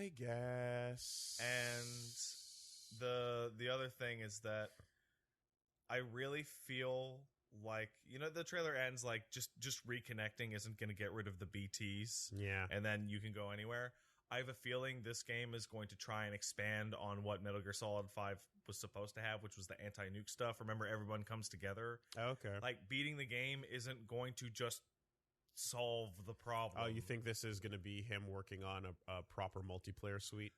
I guess. And the other thing is that I really feel like, the trailer ends like just reconnecting isn't going to get rid of the BTs. Yeah. And then you can go anywhere. I have a feeling this game is going to try and expand on what Metal Gear Solid 5 was supposed to have, which was the anti-nuke stuff. Remember, everyone comes together. Okay. Like, beating the game isn't going to just solve the problem. Oh, you think this is going to be him working on a proper multiplayer suite?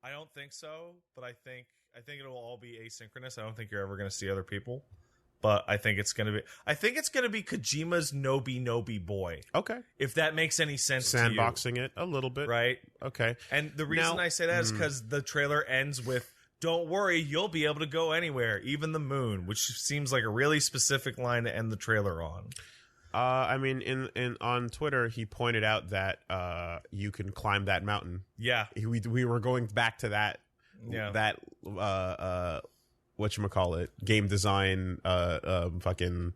I don't think so, but I think it'll all be asynchronous. I don't think you're ever going to see other people. But I think it's going to be Kojima's Nobi boy. Okay. If that makes any sense to you. Sandboxing it a little bit. Right. Okay. And the reason I say that is because the trailer ends with, "Don't worry, you'll be able to go anywhere, even the moon," which seems like a really specific line to end the trailer on. I mean, in on Twitter, he pointed out that you can climb that mountain. Yeah. We were going back to that. Yeah. That whatchamacallit, game design fucking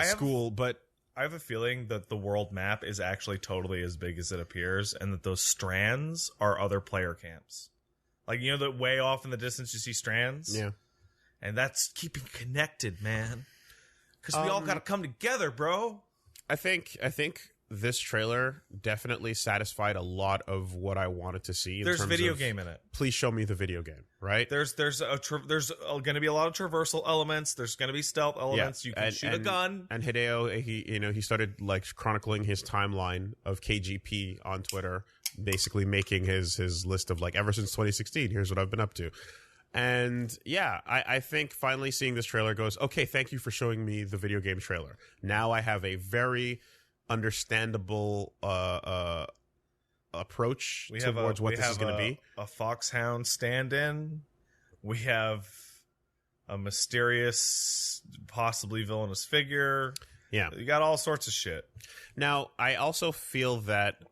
school, but I have a feeling that the world map is actually totally as big as it appears, and that those strands are other player camps. Like, that way off in the distance you see strands? Yeah. And that's keeping connected, man. Because we all got to come together, bro. I think this trailer definitely satisfied a lot of what I wanted to see. There's video game in it. Please show me the video game, right? There's going to be a lot of traversal elements. There's going to be stealth elements. You can shoot a gun. And Hideo, he started like chronicling his timeline of KGP on Twitter, basically making his list of like, ever since 2016, here's what I've been up to. And yeah, I think finally seeing this trailer goes, okay, thank you for showing me the video game trailer. Now I have a very understandable approach towards what this is going to be. A foxhound stand-in. We have a mysterious, possibly villainous figure. Yeah. You got all sorts of shit. Now, I also feel that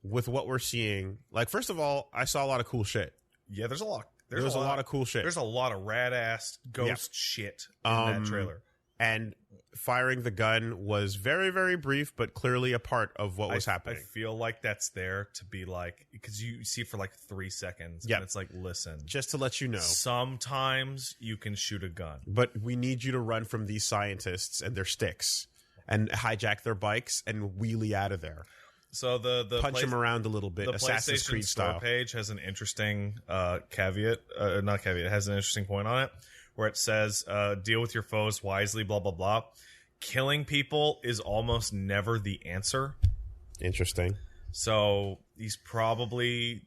with what we're seeing, like, first of all, I saw a lot of cool shit. Yeah, there's a lot. There's a lot of cool shit. There's a lot of rad-ass ghost shit in that trailer. And firing the gun was very, very brief, but clearly a part of what was happening. I feel like that's there to be like, because you see for like 3 seconds, yeah. And it's like, listen. Just to let you know. Sometimes you can shoot a gun. But we need you to run from these scientists and their sticks and hijack their bikes and wheelie out of there. So the punch them around a little bit, the Assassin's Creed style. Page has an interesting caveat, not caveat. It has an interesting point on it where it says, "Deal with your foes wisely." Blah blah blah. Killing people is almost never the answer. Interesting. So he's probably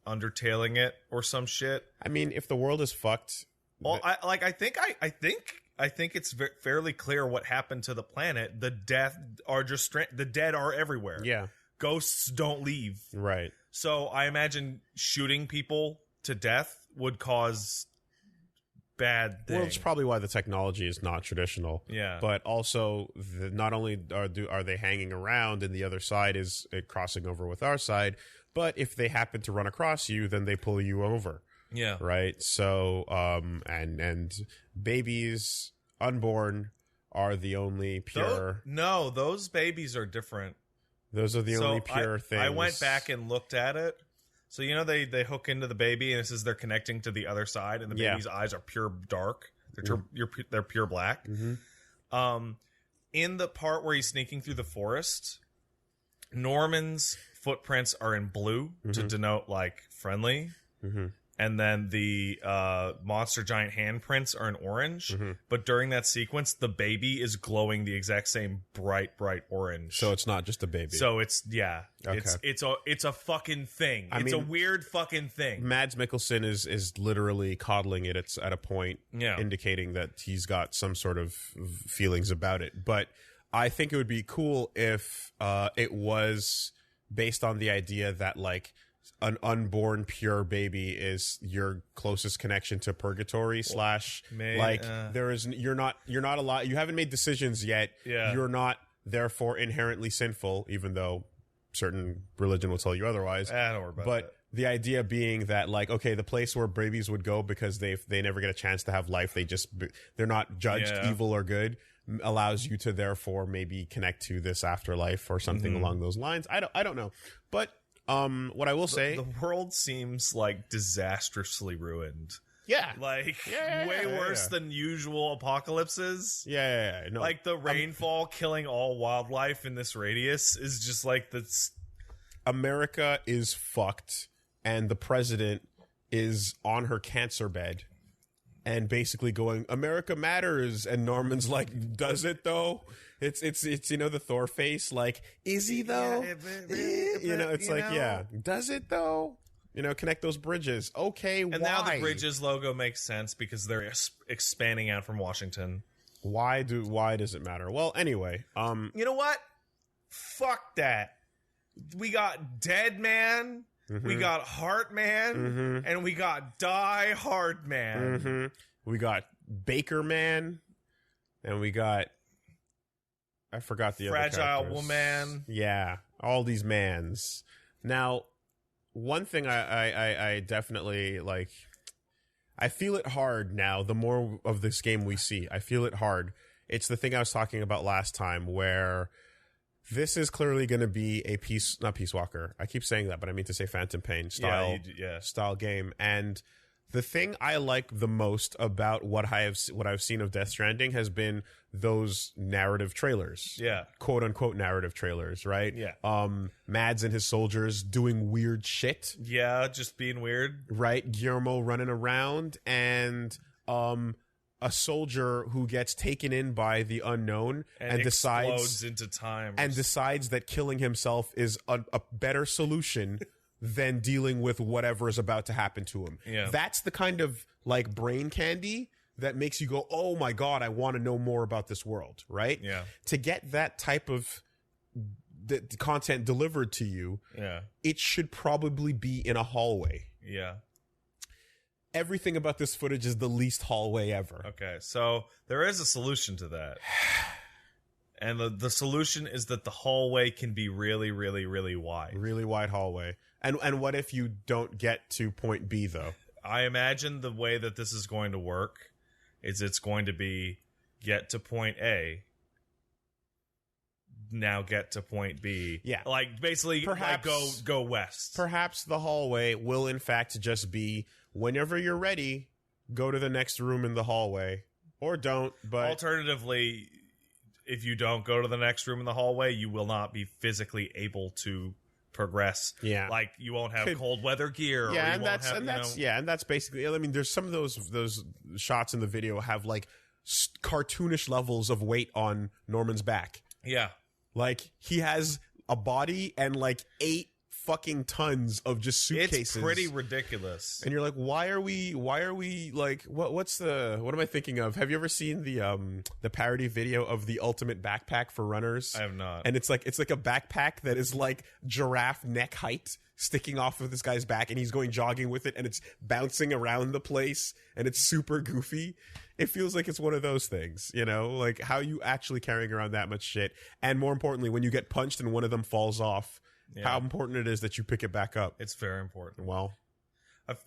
undertailing it or some shit. I mean, if the world is fucked, well, I think it's fairly clear what happened to the planet. The dead are everywhere. Yeah. Ghosts don't leave. Right. So I imagine shooting people to death would cause bad things. Well, it's probably why the technology is not traditional. Yeah. But also, not only are they hanging around and the other side is crossing over with our side, but if they happen to run across you, then they pull you over. Yeah. Right. So, and babies unborn are the only pure. Those babies are different. Those are the only pure things. I went back and looked at it. So, they hook into the baby and it says they're connecting to the other side, and the baby's eyes are pure dark. They're pure black. Mm-hmm. In the part where he's sneaking through the forest, Norman's footprints are in blue to denote like friendly. Mm-hmm. And then the monster giant handprints are in orange. Mm-hmm. But during that sequence, the baby is glowing the exact same bright orange. So it's not just a baby. So it's, Okay. It's a fucking thing. I mean, a weird fucking thing. Mads Mikkelsen is literally coddling it. It's at a point indicating that he's got some sort of feelings about it. But I think it would be cool if it was based on the idea that, like, an unborn pure baby is your closest connection to purgatory / you're not allowed, you haven't made decisions yet. Yeah. You're not therefore inherently sinful, even though certain religion will tell you otherwise. Don't worry about but the idea being that, like, okay, the place where babies would go because they never get a chance to have life, they're not judged evil or good, allows you to therefore maybe connect to this afterlife or something along those lines. I don't know. But What I will say, the world seems like disastrously ruined. Yeah. Like, way worse than usual apocalypses. Yeah. No. Like, the rainfall killing all wildlife in this radius is just like this. America is fucked, and the president is on her cancer bed and basically going, America matters. And Norman's like, does it though? It's the Thor face, like, is he though? Yeah. Does it though? Connect those bridges. Okay, and why? Now the bridges logo makes sense because they're expanding out from Washington. Why does it matter? Well, anyway, you know what? Fuck that. We got Dead Man, we got Heart Man, and we got Die Hard Man. We got Baker Man, and we got, I forgot the Fragile other characters. Woman. Yeah, all these mans. Now, one thing I definitely like, I feel it hard now. The more of this game we see, I feel it hard. It's the thing I was talking about last time, where this is clearly going to be a not Peace Walker. I keep saying that, but I mean to say Phantom Pain style game. And the thing I like the most about what I've seen of Death Stranding has been those narrative trailers. Yeah. Quote unquote narrative trailers, right? Yeah. Mads and his soldiers doing weird shit. Yeah, just being weird. Right. Guillermo running around, and a soldier who gets taken in by the unknown and explodes into time. And decides that killing himself is a better solution than dealing with whatever is about to happen to him. Yeah. That's the kind of like brain candy that makes you go, oh my God, I want to know more about this world, right? Yeah. To get that type of the content delivered to you, it should probably be in a hallway. Yeah. Everything about this footage is the least hallway ever. Okay, so there is a solution to that. And the solution is that the hallway can be really, really, really wide. Really wide hallway. And what if you don't get to point B, though? I imagine the way that this is going to work is it's going to be get to point A, now get to point B. Yeah. Like, basically, perhaps, go west. Perhaps the hallway will, in fact, just be, whenever you're ready, go to the next room in the hallway. Or don't, but... Alternatively, if you don't go to the next room in the hallway, you will not be physically able to progress. Yeah. Like, you won't have cold weather gear. Yeah, and that's basically... I mean, there's some of those shots in the video have, like, cartoonish levels of weight on Norman's back. Yeah. Like, he has a body and, like, 8 fucking tons of just suitcases. It's pretty ridiculous. And you're like, why are we like, what am I thinking of? Have you ever seen the parody video of the ultimate backpack for runners? I have not. And it's like a backpack that is like giraffe neck height sticking off of this guy's back, and he's going jogging with it, and it's bouncing around the place, and it's super goofy. It feels like it's one of those things, like how you actually carrying around that much shit. And more importantly, when you get punched and one of them falls off, how important it is that you pick it back up. It's very important. Well,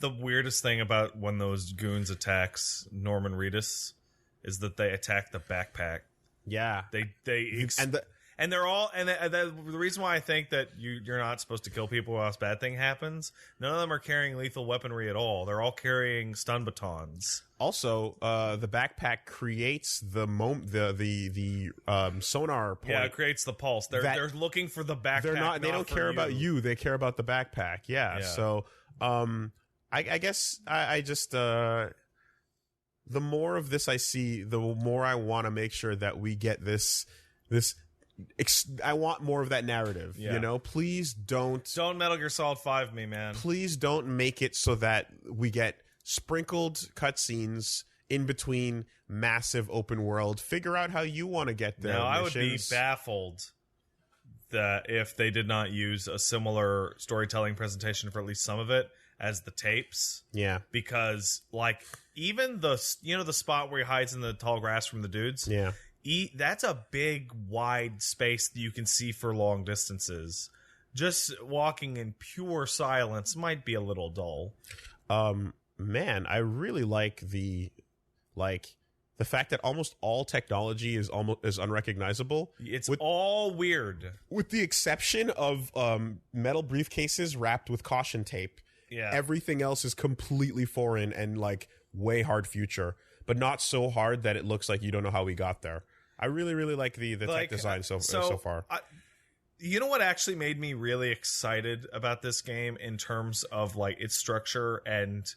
the weirdest thing about when those goons attacks Norman Reedus is that they attack the backpack. Yeah. And they're all, and the reason why I think that you're not supposed to kill people while this bad thing happens, none of them are carrying lethal weaponry at all. They're all carrying stun batons. Also, the backpack creates the sonar point. Yeah, it creates the pulse. They're looking for the backpack. They don't care about you. They care about the backpack. Yeah. So, I guess I just the more of this I see, the more I want to make sure that we get this. I want more of that narrative. Yeah. Please don't Metal Gear Solid 5 me, man. Please don't make it so that we get sprinkled cutscenes in between massive open world. Figure out how you want to get there. No, I would be baffled that if they did not use a similar storytelling presentation for at least some of it as the tapes. Yeah. Because, like, even the spot where he hides in the tall grass from the dudes. Yeah. That's a big, wide space that you can see for long distances. Just walking in pure silence might be a little dull. Man, I really like the the fact that almost all technology is unrecognizable. It's all weird, with the exception of metal briefcases wrapped with caution tape. Yeah, everything else is completely foreign and like way hard future, but not so hard that it looks like you don't know how we got there. I really, really like the tech design so far. You know what actually made me really excited about this game in terms of like its structure, and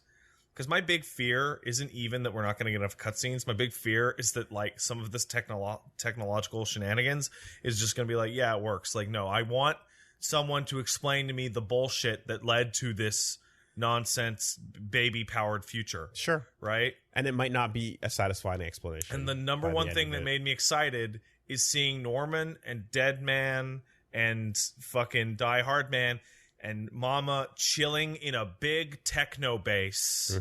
because my big fear isn't even that we're not going to get enough cutscenes. My big fear is that like some of this technological shenanigans is just going to be like, yeah, it works. Like, no, I want someone to explain to me the bullshit that led to this nonsense baby powered future. Sure. Right? And it might not be a satisfying explanation. And the number one thing that made me excited is seeing Norman and Dead Man and fucking Die Hard Man and Mama chilling in a big techno base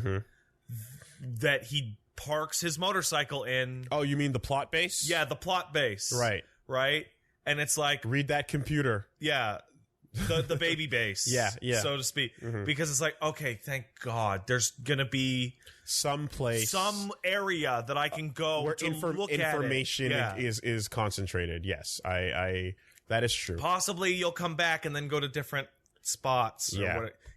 that he parks his motorcycle in. Oh, you mean the plot base? Yeah, the plot base. Right. Right? And it's like... read that computer. Yeah. The baby base. Yeah. So to speak. Because it's like, okay, thank God, there's going to be... some area that I can go where to look at information is concentrated. Yes, I that is true. Possibly you'll come back and then go to different spots.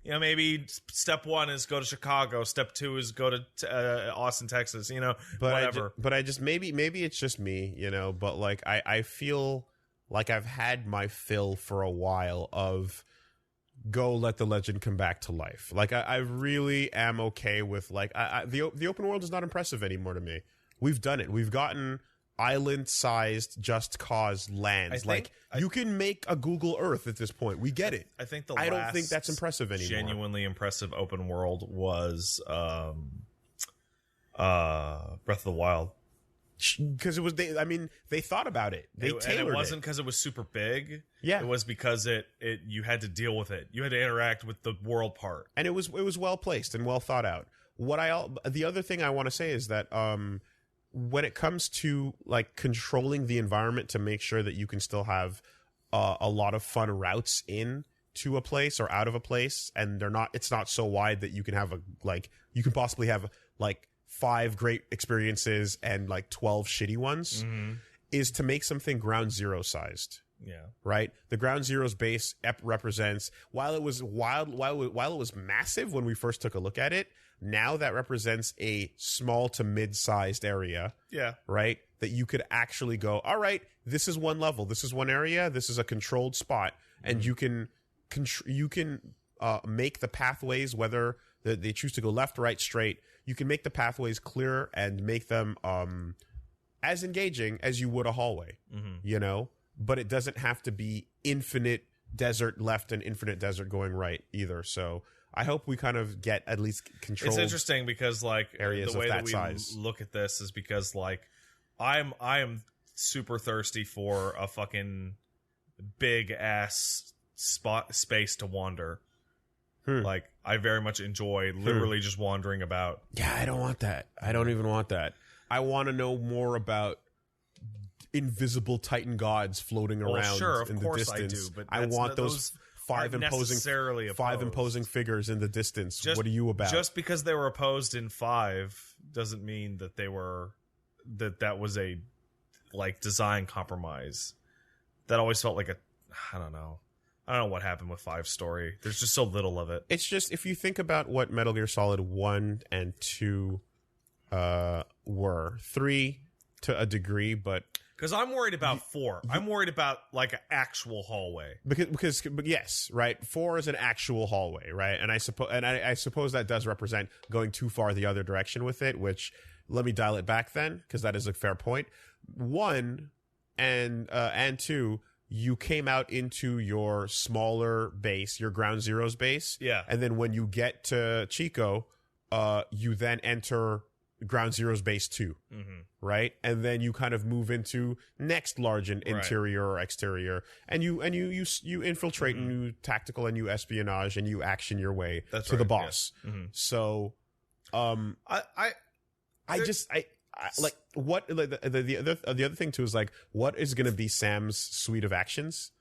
Maybe step 1 is go to Chicago. Step 2 is go to Austin, Texas. Whatever. Maybe it's just me. But like I feel like I've had my fill for a while of go let the legend come back to life. Like I really am okay with like the open world is not impressive anymore to me. We've done it. We've gotten island-sized Just Cause lands. You can make a Google Earth at this point. We get it. I think I don't think that's impressive anymore. Genuinely impressive open world was Breath of the Wild. Because they thought about it. They tailored it. And it wasn't because it was super big. Yeah, it was because you had to deal with it. You had to interact with the world part, and it was well placed and well thought out. The other thing I want to say is that when it comes to like controlling the environment to make sure that you can still have a lot of fun routes in to a place or out of a place, and it's not so wide that you can have you can possibly have like 5 great experiences and like 12 shitty ones, is to make something ground zero sized. Yeah. Right? The ground zero's base represents, while it was massive when we first took a look at it, now that represents a small to mid-sized area. Yeah. Right? That you could actually go, all right, this is one level, this is one area, this is a controlled spot, and you can make the pathways, whether they choose to go left, right, straight, you can make the pathways clear and make them as engaging as you would a hallway, but it doesn't have to be infinite desert left and infinite desert going right either. So I hope we kind of get at least control. It's interesting because like areas the way that we size. Look at this is because like I am super thirsty for a fucking big ass space to wander. Like I very much enjoy literally just wandering about. Yeah, I don't want that. I don't even want that. I want to know more about invisible Titan gods floating around in the distance. I do, but I want those five imposing figures in the distance. What are you about? Just because they were opposed in 5 doesn't mean that that was a like design compromise. That always felt like I don't know what happened with 5 story. There's just so little of it. It's just, if you think about what Metal Gear Solid 1 and 2 were, 3 to a degree, but... Because I'm worried about 4. I'm worried about, like, an actual hallway. Because yes, right? 4 is an actual hallway, right? And I suppose that does represent going too far the other direction with it, which, let me dial it back then, because that is a fair point. 1 and 2... you came out into your smaller base, your Ground Zero's base. Yeah. And then when you get to Chico, you then enter Ground Zero's base 2. Right? And then you kind of move into next large interior or exterior. And you infiltrate and you tactical and you espionage and you action your way to the boss. Yes. So the other thing too is like, what is going to be Sam's suite of actions?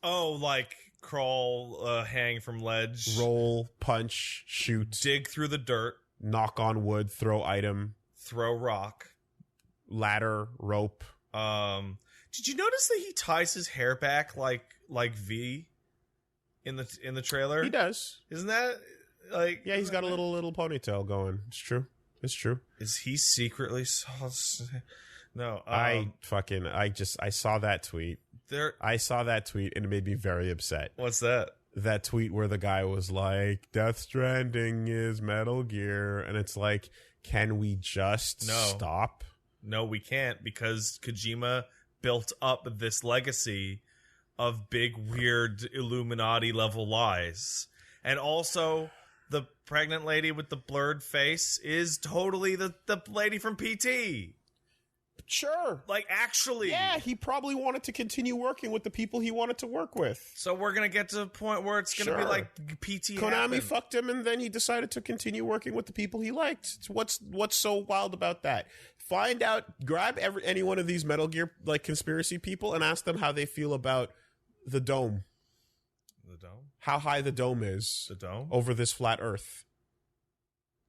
Oh, like crawl, hang from ledge, roll, punch, shoot, dig through the dirt, knock on wood, throw item, throw rock, ladder, rope. Did you notice that he ties his hair back like V in the trailer? He does. Isn't that like? Yeah, he's got a little ponytail going. It's true. It's true. Is he secretly No. I saw that tweet. I saw that tweet and it made me very upset. What's that? That tweet where the guy was like, Death Stranding is Metal Gear. And it's like, can we just stop? No, we can't, because Kojima built up this legacy of big, weird Illuminati level lies. And also, the pregnant lady with the blurred face is totally the lady from PT. Sure. Like, actually. Yeah, he probably wanted to continue working with the people he wanted to work with. So we're going to get to a point where it's going to be like PT Konami happened. fucked him, and then he decided to continue working with the people he liked. What's so wild about that? Find out, grab any one of these Metal Gear like conspiracy people and ask them how they feel about the dome. The dome? How high the dome is. The dome? Over this flat Earth.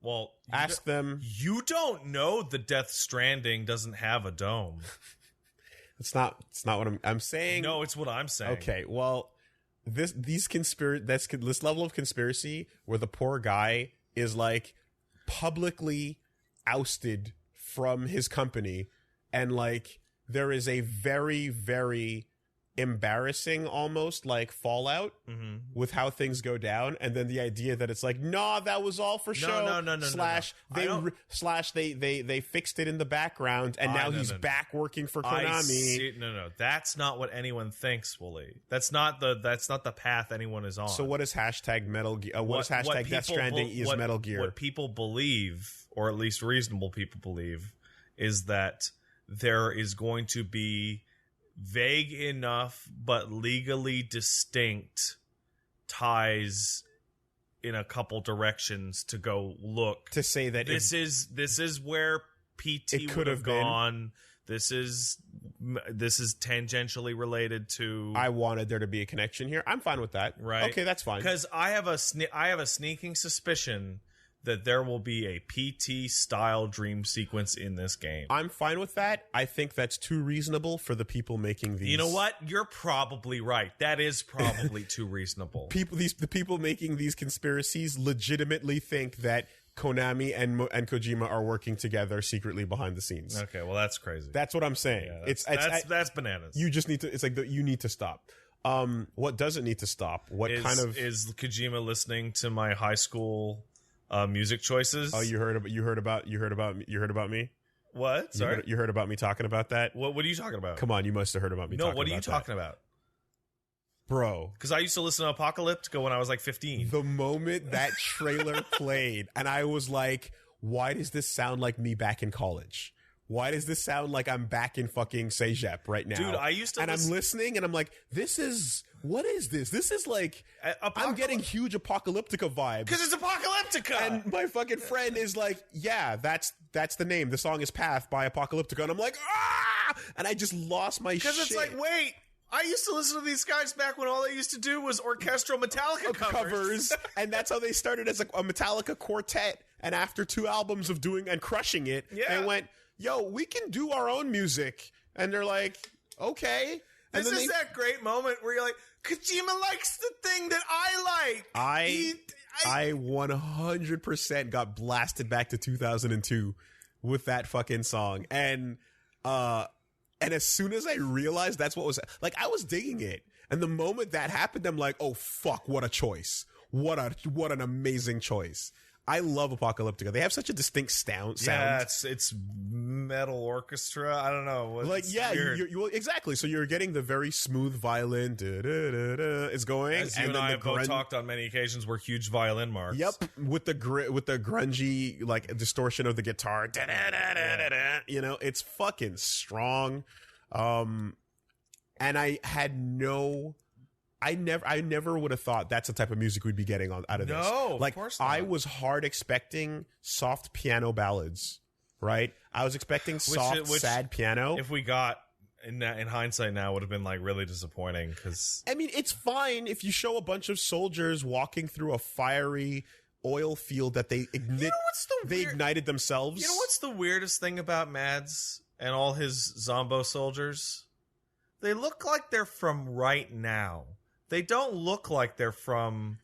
Well, ask them. You don't know the Death Stranding doesn't have a dome. It's not what I'm saying. No, it's what I'm saying. Okay, well, this level of conspiracy where the poor guy is like publicly ousted from his company, and like there is a very, very embarrassing almost like fallout with how things go down, and then the idea that it's like, nah, that was all for show. They fixed it in the background, and now he's back working for Konami. That's not what anyone thinks, Wooly. That's not the path anyone is on. So what is hashtag Metal Gear? What is hashtag Death Stranding is Metal Gear? What people believe, or at least reasonable people believe, is that there is going to be vague enough but legally distinct ties in a couple directions to go look to say that this is where PT could have gone. This is tangentially related to. I wanted there to be a connection here. I'm fine with that. Right? Okay, that's fine. Because I have a sneaking suspicion that there will be a PT style dream sequence in this game. I'm fine with that. I think that's too reasonable for the people making these. You know what? You're probably right. That is probably too reasonable. The people making these conspiracies legitimately think that Konami and Kojima are working together secretly behind the scenes. Okay, well that's crazy. That's what I'm saying. Yeah, that's bananas. You just need to. It's like you need to stop. What doesn't need to stop? What is Kojima listening to my high school music choices? Oh, you heard about me? What? Sorry, you heard about me talking about that? What are you talking about? Come on, you must have heard about me. No, what are you talking about, bro? Because I used to listen to Apocalyptica when I was like 15. The moment that trailer played, and I was like, "Why does this sound like me back in college? Why does this sound like I'm back in fucking Cégep right now?" Dude, I used to, and I'm listening, and I'm like, what is this? This is like, I'm getting huge Apocalyptica vibes. Because it's Apocalyptica! And my fucking friend is like, yeah, that's the name. The song is Path by Apocalyptica. And I'm like, ah! And I just lost my shit. Because it's like, wait, I used to listen to these guys back when all they used to do was orchestral Metallica covers. And that's how they started, as a Metallica quartet. And after 2 albums of doing and crushing it, they went, yo, we can do our own music. And they're like, okay. And this is that great moment where you're like, Kojima likes the thing that I like. I 100% got blasted back to 2002 with that fucking song. And as soon as I realized that's what was, like, I was digging it. And the moment that happened, I'm like, oh fuck, what a choice. What an amazing choice. I love Apocalyptica. They have such a distinct sound. Yeah, it's metal orchestra. I don't know. You exactly. So you're getting the very smooth violin. Is going. As you and I have both talked on many occasions, we're huge violin marks. Yep, with the grungy like distortion of the guitar. You know, it's fucking strong. And I never would have thought that's the type of music we'd be getting out of this. No, like, of course not. I was hard expecting soft piano ballads, right? I was expecting sad piano. If we got in hindsight now, would have been like really disappointing. Because I mean, it's fine if you show a bunch of soldiers walking through a fiery oil field that they ignited themselves. You know what's the weirdest thing about Mads and all his Zombo soldiers? They look like they're from right now. They don't look like they're from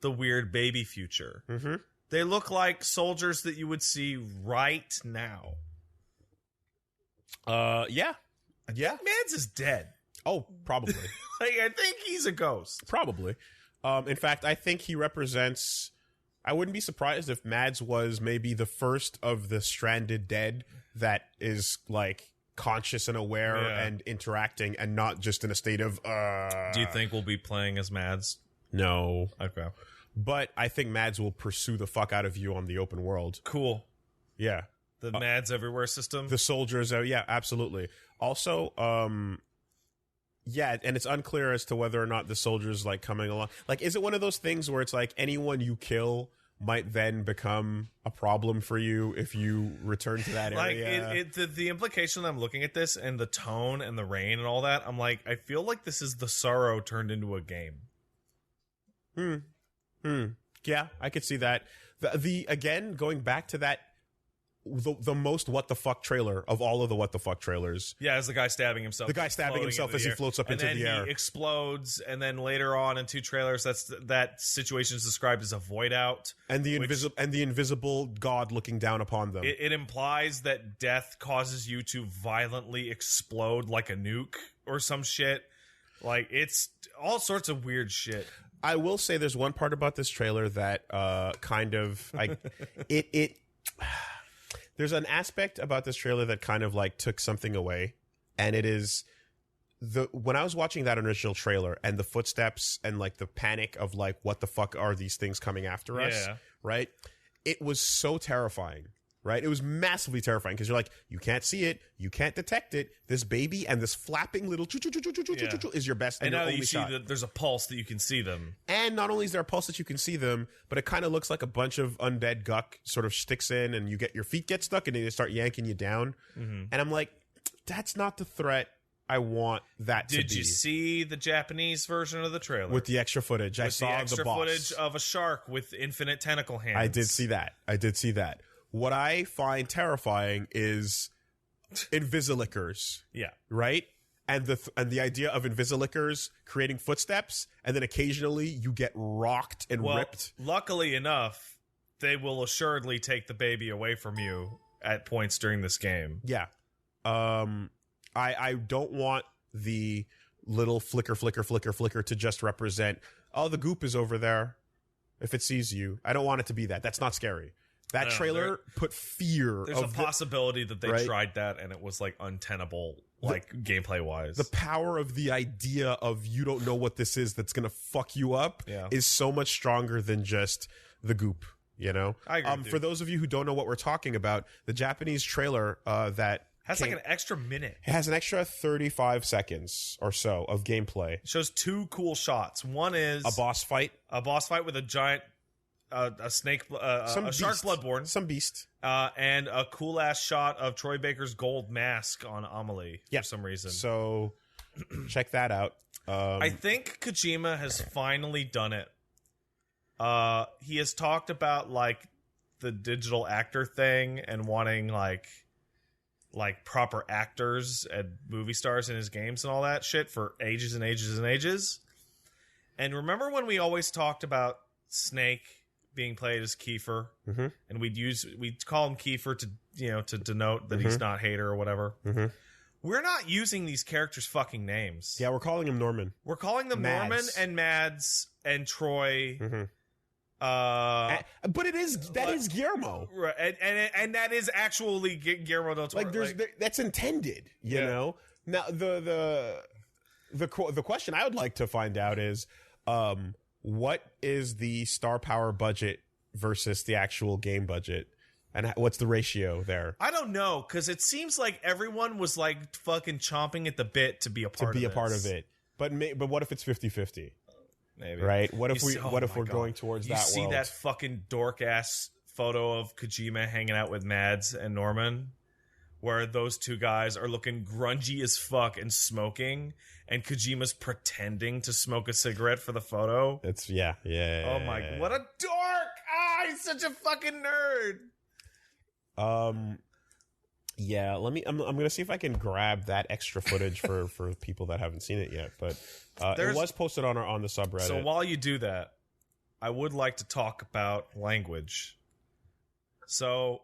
the weird baby future. Mm-hmm. They look like soldiers that you would see right now. Yeah. Mads is dead. Oh, probably. I think he's a ghost. Probably. In fact, I think he represents... I wouldn't be surprised if Mads was maybe the first of the stranded dead that is, like, conscious and aware and interacting and not just in a state of... Do you think we'll be playing as Mads? No. Okay. But I think Mads will pursue the fuck out of you on the open world. Cool. Yeah. The Mads Everywhere system? The soldiers, yeah, absolutely. Also, yeah, and it's unclear as to whether or not the soldiers, like, coming along. Like, is it one of those things where it's like anyone you kill might then become a problem for you if you return to that area? Like, the implication that I'm looking at this and the tone and the rain and all that, I'm like, I feel like this is the Sorrow turned into a game. Yeah, I could see that. The again, going back to that, the most what the fuck trailer of all of the what the fuck trailers. Yeah, as the guy stabbing himself. The guy stabbing himself as he floats up into the air. And then he explodes, and then later on in 2 trailers, that situation is described as a void out. And the invisible god looking down upon them. It implies that death causes you to violently explode like a nuke or some shit. Like, it's all sorts of weird shit. I will say there's one part about this trailer that kind of there's an aspect about this trailer that kind of like took something away, and it is when I was watching that original trailer and the footsteps and like the panic of like what the fuck are these things coming after us, right? It was so terrifying. Right? It was massively terrifying because you're like, you can't see it, you can't detect it. This baby and this flapping little is your best and now your that only you see shot. that there's a pulse that you can see them. And not only is there a pulse that you can see them, but it kind of looks like a bunch of undead guck sort of sticks in, and your feet get stuck, and then they start yanking you down. Mm-hmm. And I'm like, that's not the threat I want that to be. Did you see the Japanese version of the trailer with the extra footage? I saw the extra footage of a shark with infinite tentacle hands. I did see that. What I find terrifying is Invisilickers. Yeah. Right? And the idea of Invisilickers creating footsteps, and then occasionally you get rocked and ripped. Luckily enough, they will assuredly take the baby away from you at points during this game. Yeah. I don't want the little flicker to just represent, oh, the goop is over there if it sees you. I don't want it to be that. That's not scary. That trailer put fear. There's a possibility that they tried that and it was like untenable, like gameplay wise. The power of the idea of you don't know what this is that's gonna fuck you up is so much stronger than just the goop. You know, I agree for those of you who don't know what we're talking about, the Japanese trailer that has like an extra minute. It has an extra 35 seconds or so of gameplay. It shows 2 cool shots. One is a boss fight with a giant. A snake, a shark bloodborne. Some beast. And a cool-ass shot of Troy Baker's gold mask on Amelie for some reason. So, check that out. I think Kojima has finally done it. He has talked about, like, the digital actor thing and wanting, like proper actors and movie stars in his games and all that shit for ages and ages and ages. And remember when we always talked about Snake being played as Kiefer, and we'd call him Kiefer to denote that he's not Hater or whatever. We're not using these characters' fucking names. Yeah, we're calling him Norman. We're calling them Mads. Norman and Mads and Troy. But that is Guillermo, right? And that is actually Guillermo del Toro. Like that's intended, you know. Now the question I would like to find out is, what is the star power budget versus the actual game budget, and what's the ratio there? I don't know, because it seems like everyone was like fucking chomping at the bit to be a part of it. But what if it's 50-50? Maybe. Right? What if we're going towards that world? You see that fucking dork ass photo of Kojima hanging out with Mads and Norman, where those two guys are looking grungy as fuck and smoking, and Kojima's pretending to smoke a cigarette for the photo. It's Oh my, what a dork! He's such a fucking nerd. Yeah, I'm gonna see if I can grab that extra footage for people that haven't seen it yet. But it was posted on the subreddit. So while you do that, I would like to talk about language. So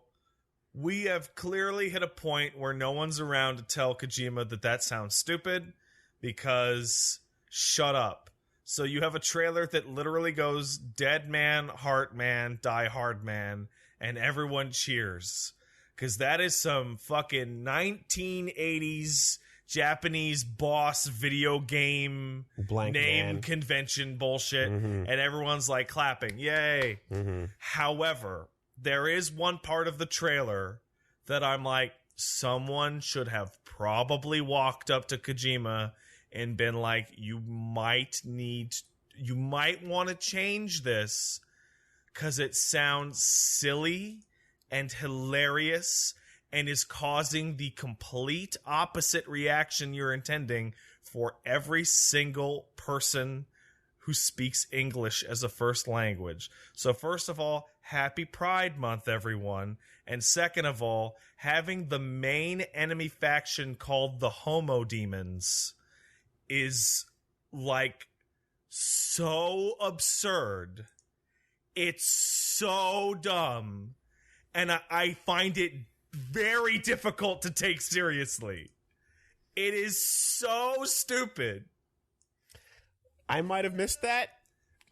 we have clearly hit a point where no one's around to tell Kojima that sounds stupid, because shut up. So you have a trailer that literally goes dead man, heart man, die hard man, and everyone cheers. Because that is some fucking 1980s Japanese boss video game Blank name man. Convention bullshit, and everyone's like clapping. Yay. However, there is one part of the trailer that I'm like, someone should have probably walked up to Kojima and been like, you might want to change this because it sounds silly and hilarious and is causing the complete opposite reaction you're intending for every single person who speaks English as a first language. So first of all, happy Pride Month, everyone. And second of all, having the main enemy faction called the Homo Demons is like so absurd. It's so dumb. And I find it very difficult to take seriously. It is so stupid. I might have missed that.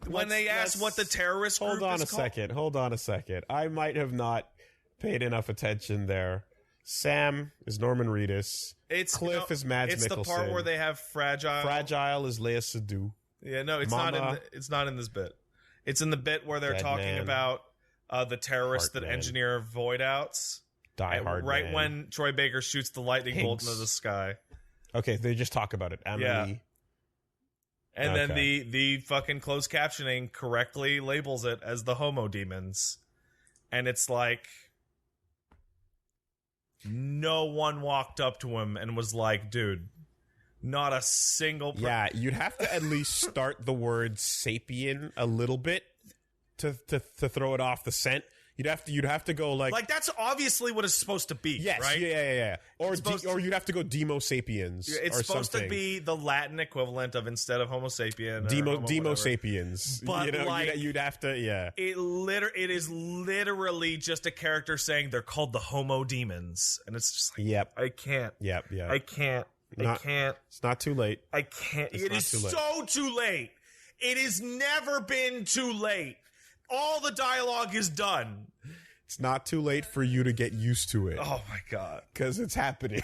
When they asked what the terrorist group is called. Hold on a second. I might have not paid enough attention there. Sam is Norman Reedus. Cliff is Mads Mikkelsen. It's the part where they have Fragile. Fragile is Lea Seydoux. Yeah, no, it's not in this bit. It's in the bit where they're talking about the terrorists that engineer void outs. Die Hard right Man. When Troy Baker shoots the lightning bolt into the sky. Okay, they just talk about it. Amelie. Yeah. And then the fucking closed captioning correctly labels it as the Homo Demons. And it's like, no one walked up to him and was like, dude, not a single Yeah, you'd have to at least start the word sapien a little bit to throw it off the scent. You'd have to go like that's obviously what it's supposed to be, yes, right? Yeah. Or you'd have to go Demo sapiens. It's supposed to be the Latin equivalent of, instead of Homo sapien, Demo sapiens. But you'd have to, yeah. It is literally just a character saying they're called the Homo Demons, and it's just like, yep. I can't. Yep. I can't. I can't. It's not too late. I can't. It is so too late. It has never been too late. All the dialogue is done. It's not too late for you to get used to it. Oh my god. Because it's happening.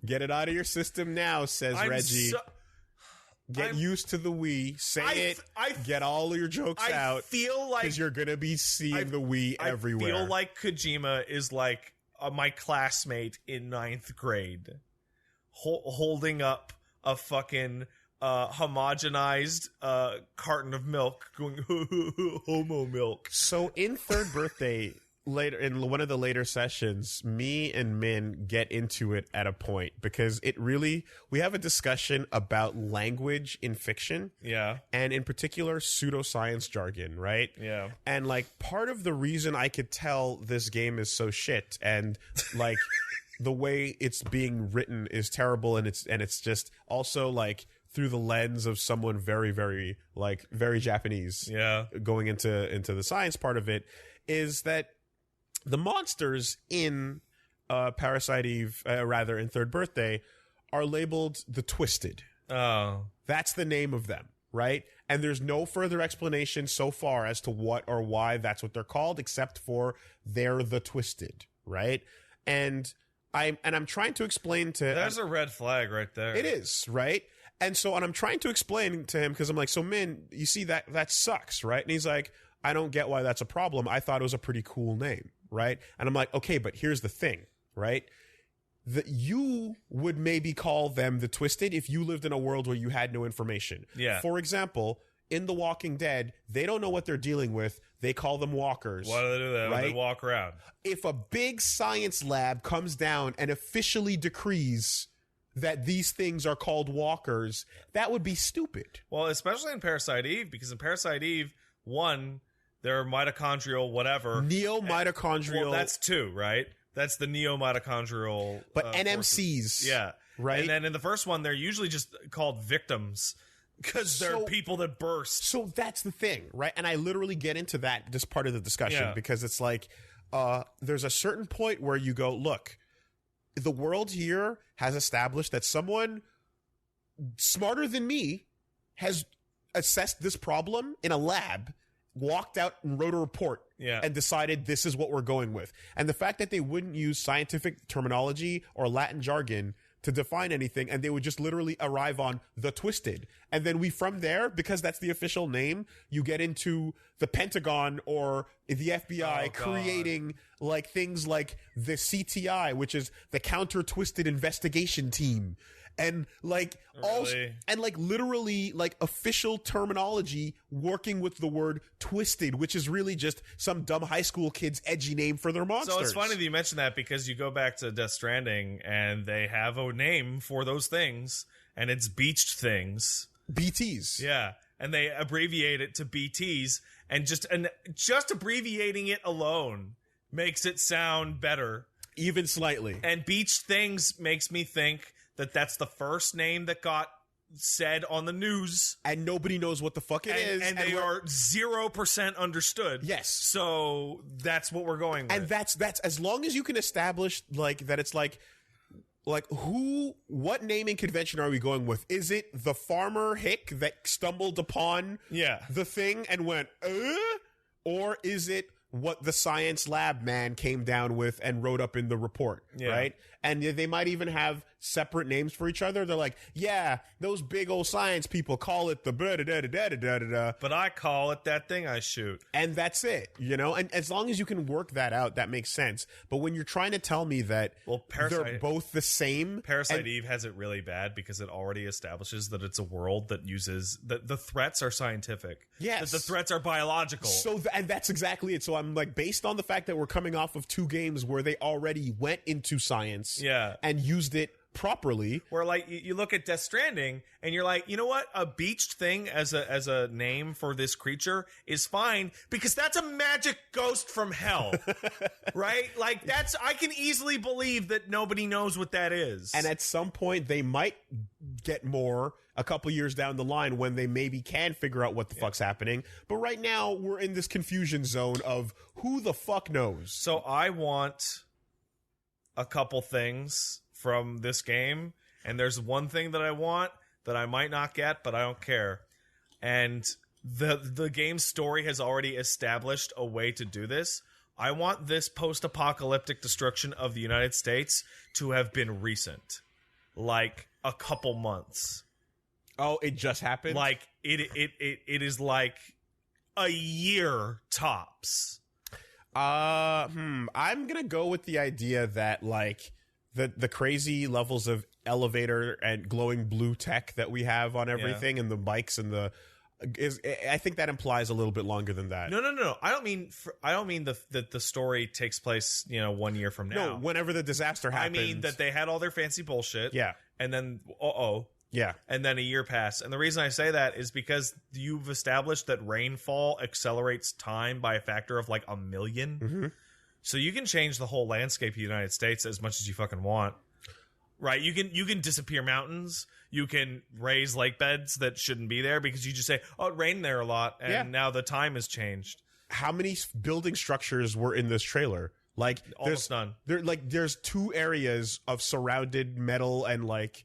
Get it out of your system now, says Reggie. Get used to the we. Say it. Get all your jokes out. I feel like... because you're going to be seeing the we everywhere. I feel like Kojima is like my classmate in 9th grade. Holding up a fucking... homogenized carton of milk going homo milk. So in Third Birthday, later in one of the later sessions, me and Min get into it at a point because we have a discussion about language in fiction. Yeah. And in particular pseudoscience jargon, right? Yeah. And like part of the reason I could tell this game is so shit and like the way it's being written is terrible and it's just also like through the lens of someone very, very, very Japanese. Yeah. Going into the science part of it is that the monsters in Parasite Eve, rather in Third Birthday, are labeled the Twisted. Oh. That's the name of them, right? And there's no further explanation so far as to what or why that's what they're called, except for they're the Twisted, right? And I'm trying to explain to... There's a red flag right there. It is, right? And I'm trying to explain to him because I'm like, so Min, you see that sucks, right? And he's like, I don't get why that's a problem. I thought it was a pretty cool name, right? And I'm like, okay, but here's the thing, right? That you would maybe call them the Twisted if you lived in a world where you had no information. Yeah. For example, in The Walking Dead, they don't know what they're dealing with. They call them walkers. Why do they do that? Right? They walk around. If a big science lab comes down and officially decrees that these things are called walkers, that would be stupid. Well, especially in Parasite Eve, because in Parasite Eve, one, they're mitochondrial whatever. Neo-mitochondrial. Well, that's 2, right? That's the neo-mitochondrial. But NMCs. Forces. Yeah. Right? And then in the first one, they're usually just called victims because they're people that burst. So that's the thing, right? And I literally get into this part of the discussion because it's like there's a certain point where you go, look, the world here has established that someone smarter than me has assessed this problem in a lab, walked out and wrote a report and decided this is what we're going with. And the fact that they wouldn't use scientific terminology or Latin jargon to define anything, and they would just literally arrive on the Twisted. And then from there, because that's the official name, you get into the Pentagon or the FBI creating like things like the CTI, which is the Counter Twisted Investigation Team. And like literally like official terminology working with the word twisted, which is really just some dumb high school kid's edgy name for their monsters. So it's funny that you mentioned that because you go back to Death Stranding and they have a name for those things and it's beached things. BTs. Yeah. And they abbreviate it to BTs and just abbreviating it alone makes it sound better. Even slightly. And beached things makes me think that that's the first name that got said on the news. And nobody knows what the fuck it is. And they are 0% understood. Yes. So that's what we're going with. And that's as long as you can establish like that it's like what naming convention are we going with? Is it the farmer hick that stumbled upon the thing and went, or is it what the science lab man came down with and wrote up in the report, right? And they might even have separate names for each other. They're like, yeah, those big old science people call it the da-da-da-da-da-da-da. But I call it that thing I shoot. And that's it, you know? And as long as you can work that out, that makes sense. But when you're trying to tell me that they're both the same... Parasite Eve has it really bad because it already establishes that it's a world that uses... the threats are scientific. Yes. That the threats are biological. And that's exactly it. So I'm like, based on the fact that we're coming off of 2 games where they already went into science and used it properly. Where like you look at Death Stranding and you're like, you know what? A beached thing as a name for this creature is fine because that's a magic ghost from hell. Right? Like I can easily believe that nobody knows what that is. And at some point they might get more a couple years down the line when they maybe can figure out what the fuck's happening. But right now we're in this confusion zone of who the fuck knows. So I want a couple things from this game, and there's one thing that I want that I might not get, but I don't care. And the game's story has already established a way to do this. I want this post-apocalyptic destruction of the United States to have been recent, like a couple months. Oh, it just happened? Like it is like a year tops. I'm gonna go with the idea that like the crazy levels of elevator and glowing blue tech that we have on everything and the bikes and I think that implies a little bit longer than that. No. I don't mean that the story takes place 1 year from now. No, whenever the disaster happens. I mean that they had all their fancy bullshit. Yeah, and then yeah. And then a year passed. And the reason I say that is because you've established that rainfall accelerates time by a factor of like 1 million. Mm-hmm. So you can change the whole landscape of the United States as much as you fucking want. Right? You can disappear mountains. You can raise lake beds that shouldn't be there because you just say, oh, it rained there a lot. And now the time has changed. How many building structures were in this trailer? Like almost none. There's 2 areas of surrounded metal and like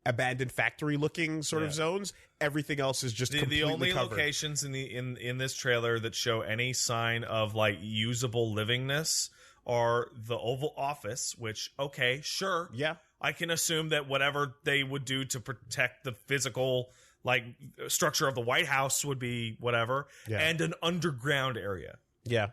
abandoned factory looking sort of zones. Everything else is just completely the only covered. Locations in this trailer that show any sign of like usable livingness are the Oval Office, which okay, sure, yeah, I can assume that whatever they would do to protect the physical like structure of the White House would be whatever, and an underground area. Yeah,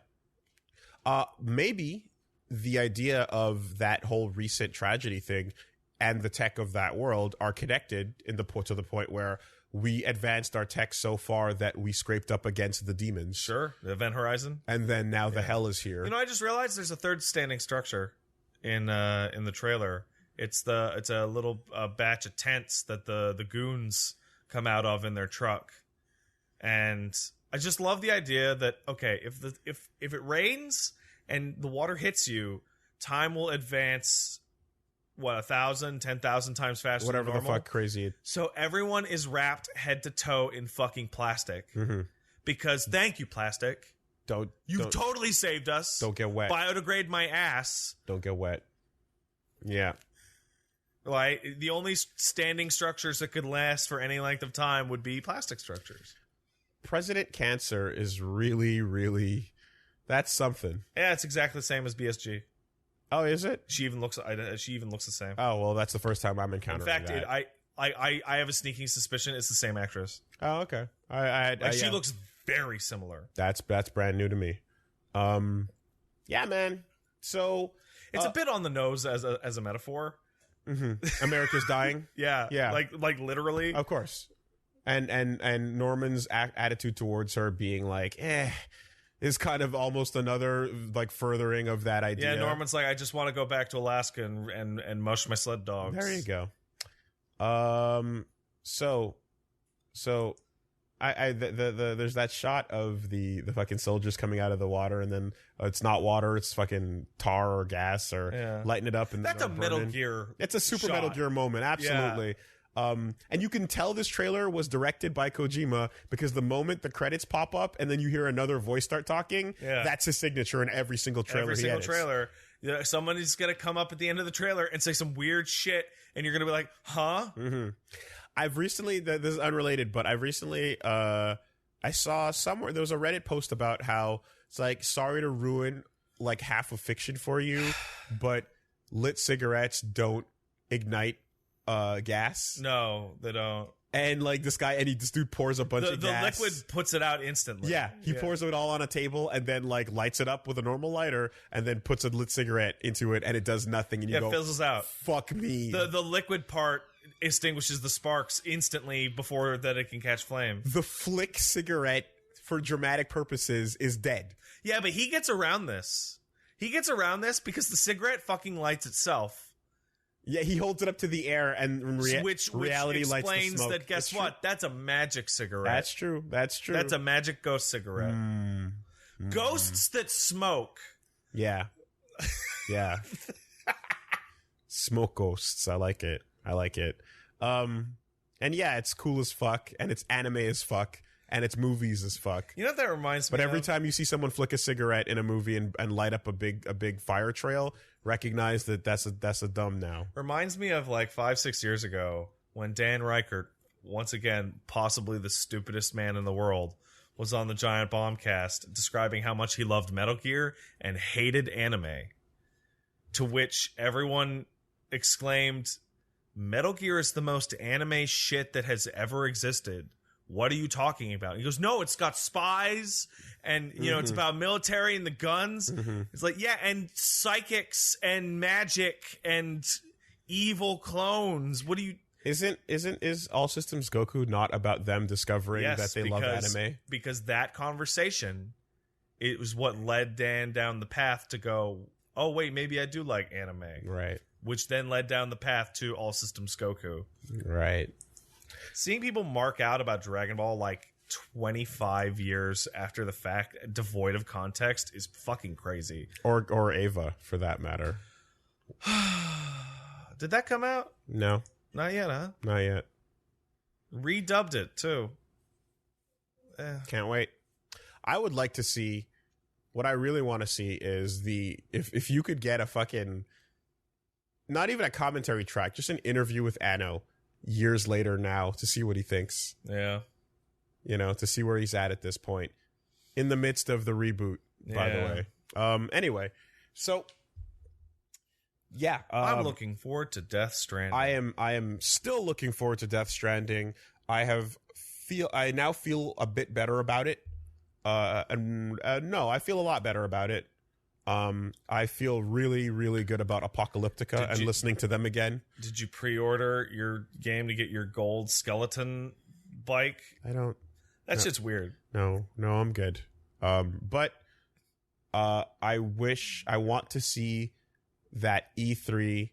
maybe the idea of that whole recent tragedy thing and the tech of that world are connected to the point where we advanced our tech so far that we scraped up against the demons. Sure, the Event Horizon. And then now the hell is here. I just realized there's a third standing structure in the trailer, It's a little batch of tents that the goons come out of in their truck, and I just love the idea that okay, if it rains and the water hits you, time will advance. What, 1,000, 10,000 times faster whatever than normal? The fuck crazy. So everyone is wrapped head to toe in fucking plastic. Because thank you, plastic. You've totally saved us. Don't get wet. Biodegrade my ass. Don't get wet. Yeah. Like, the only standing structures that could last for any length of time would be plastic structures. President Cancer is really, really... That's something. Yeah, it's exactly the same as BSG. Oh, is it? She even looks the same. Oh, well, that's the first time I'm encountering that. In fact, I have a sneaking suspicion it's the same actress. Oh, okay. She looks very similar. That's brand new to me. Yeah, man. So it's a bit on the nose as a metaphor. America's dying. Yeah. Like literally. Of course. And Norman's attitude towards her being like, is kind of almost another like furthering of that idea. Yeah, Norman's like, I just want to go back to Alaska and mush my sled dogs. There you go. So there's that shot of the fucking soldiers coming out of the water, and then it's not water, it's fucking tar or gas or lighting it up, and that's a Metal Gear. It's a super shot. Metal Gear moment, absolutely. Yeah. And you can tell this trailer was directed by Kojima because the moment the credits pop up and then you hear another voice start talking, that's his signature in every single trailer. Every single trailer. Yeah, someone is going to come up at the end of the trailer and say some weird shit, and you're going to be like, huh? I've recently, this is unrelated, but I've recently, I saw somewhere, there was a Reddit post about how it's like, sorry to ruin like half of fiction for you, but lit cigarettes don't ignite gas. No, they don't. And like this dude pours a bunch of gas. The liquid puts it out instantly. Yeah, he pours it all on a table and then like lights it up with a normal lighter and then puts a lit cigarette into it and it does nothing. And you go, it fizzles out. Fuck me. The liquid part extinguishes the sparks instantly before that it can catch flame. The flick cigarette, for dramatic purposes, is dead. Yeah, but he gets around this. He gets around this because the cigarette fucking lights itself. Yeah, he holds it up to the air, and which reality lights the smoke. That guess what? That's a magic cigarette. That's true. That's a magic ghost cigarette. Ghosts that smoke. Yeah. Yeah. Smoke ghosts. I like it. And yeah, it's cool as fuck, and it's anime as fuck, and it's movies as fuck. You know what that reminds me of? But every time you see someone flick a cigarette in a movie and light up a big fire trail, recognize that that's a dumb now. Reminds me of like 5-6 years ago when Dan Reichert, once again possibly the stupidest man in the world, was on the Giant Bombcast describing how much he loved Metal Gear and hated anime. To which everyone exclaimed, Metal Gear is the most anime shit that has ever existed. What are you talking about? He goes, no, it's got spies and, you know, it's about military and the guns. It's like, yeah, and psychics and magic and evil clones. What do you... Is All Systems Goku not about them discovering that they love anime? Because that conversation, it was what led Dan down the path to go, oh, wait, maybe I do like anime. Right. Which then led down the path to All Systems Goku. Right. Seeing people mark out about Dragon Ball like 25 years after the fact, devoid of context, is fucking crazy. Or Ava, for that matter. Did that come out? No. Not yet, huh? Not yet. Redubbed it, too. Can't wait. I would like to see... What I really want to see is if you could get a fucking... Not even a commentary track, just an interview with Anno years later now to see what he thinks. Yeah. You know, to see where he's at this point. In the midst of the reboot, by the way. Anyway, so... Yeah. I'm looking forward to Death Stranding. I am still looking forward to Death Stranding. I now feel a bit better about it. No, I feel a lot better about it. I feel really, really good about Apocalyptica and listening to them again. Did you pre-order your game to get your gold skeleton bike? I don't. That shit's weird. No, I'm good. But I want to see that E3